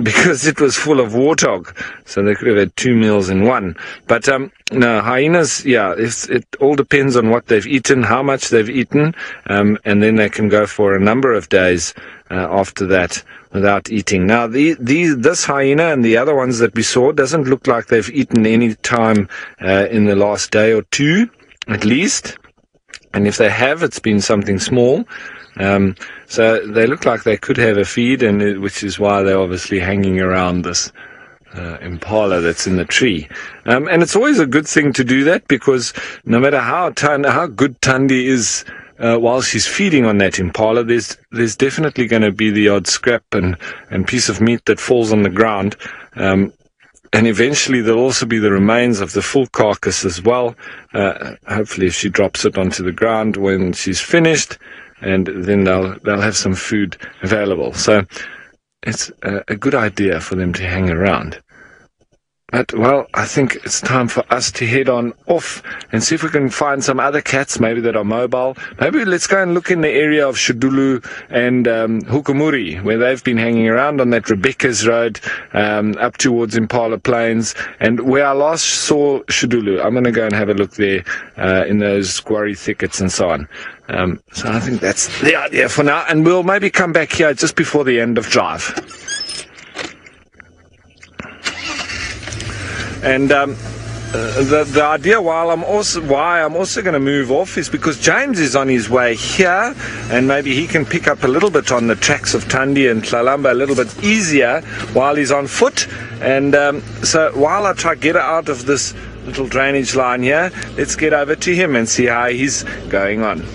because it was full of warthog, so they could have had 2 meals in one. But no, hyenas, yeah, it all depends on what they've eaten, how much they've eaten, and then they can go for a number of days after that without eating. Now, this hyena and the other ones that we saw doesn't look like they've eaten any time in the last day or two, at least. And if they have, it's been something small. So they look like they could have a feed, and which is why they're obviously hanging around this impala that's in the tree. And it's always a good thing to do that, because no matter how good Tundi is, while she's feeding on that impala, there's definitely going to be the odd scrap and piece of meat that falls on the ground. And eventually there'll also be the remains of the full carcass as well. Hopefully if she drops it onto the ground when she's finished, and then they'll have some food available. So it's a good idea for them to hang around. But, well, I think it's time for us to head on off and see if we can find some other cats, maybe that are mobile. Maybe let's go and look in the area of Shudulu and Hukumuri, where they've been hanging around on that Rebecca's Road up towards Impala Plains, and where I last saw Shudulu. I'm going to go and have a look there in those quarry thickets and so on. So I think that's the idea for now, and we'll maybe come back here just before the end of drive. And the idea why I'm also going to move off is because James is on his way here, and maybe he can pick up a little bit on the tracks of Tundi and Tlalamba a little bit easier while he's on foot. And so while I try to get out of this little drainage line here, let's get over to him and see how he's going on.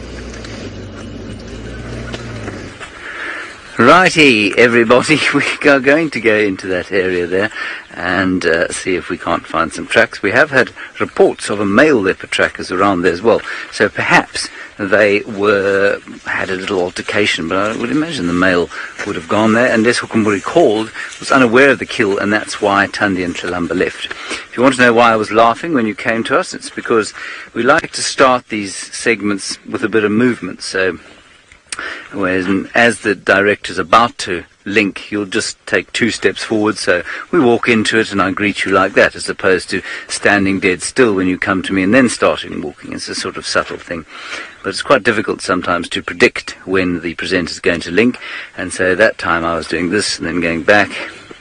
Righty, everybody, we are going to go into that area there and see if we can't find some tracks. We have had reports of a male leopard trackers around there as well, so perhaps they had a little altercation, but I would imagine the male would have gone there, and as Hukumuri called, was unaware of the kill, and that's why Tundi and Tlalamba left. If you want to know why I was laughing when you came to us, it's because we like to start these segments with a bit of movement, so whereas as the director's about to link, you'll just take 2 steps forward, so we walk into it and I greet you like that, as opposed to standing dead still when you come to me and then starting walking. It's a sort of subtle thing, but it's quite difficult sometimes to predict when the presenter's going to link, and so that time I was doing this and then going back,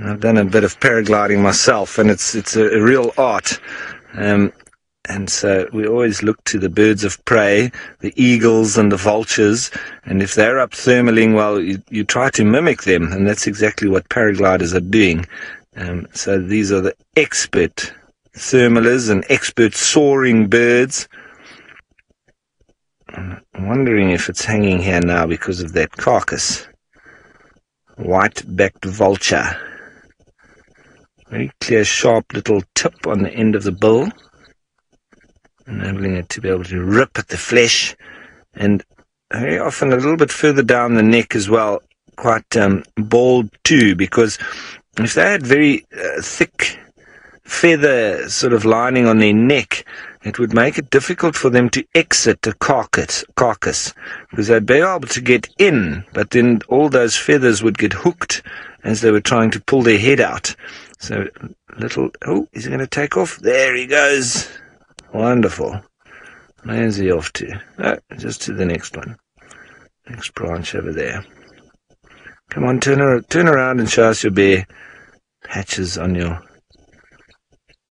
I've done a bit of paragliding myself, and it's a real art. And so we always look to the birds of prey, the eagles and the vultures, and if they're up thermaling, well, you try to mimic them, and that's exactly what paragliders are doing. So these are the expert thermalers and expert soaring birds. I'm wondering if it's hanging here now because of that carcass. White-backed vulture. Very clear, sharp little tip on the end of the bill, enabling it to be able to rip at the flesh, and very often a little bit further down the neck as well, quite bald too, because if they had very thick feather sort of lining on their neck, it would make it difficult for them to exit a carcass, because they'd be able to get in, but then all those feathers would get hooked as they were trying to pull their head out. So little, oh, is he going to take off? There he goes. Wonderful. Where's he off to? Oh, just to the next one. Next branch over there. Come on, turn around and show us your bare patches on your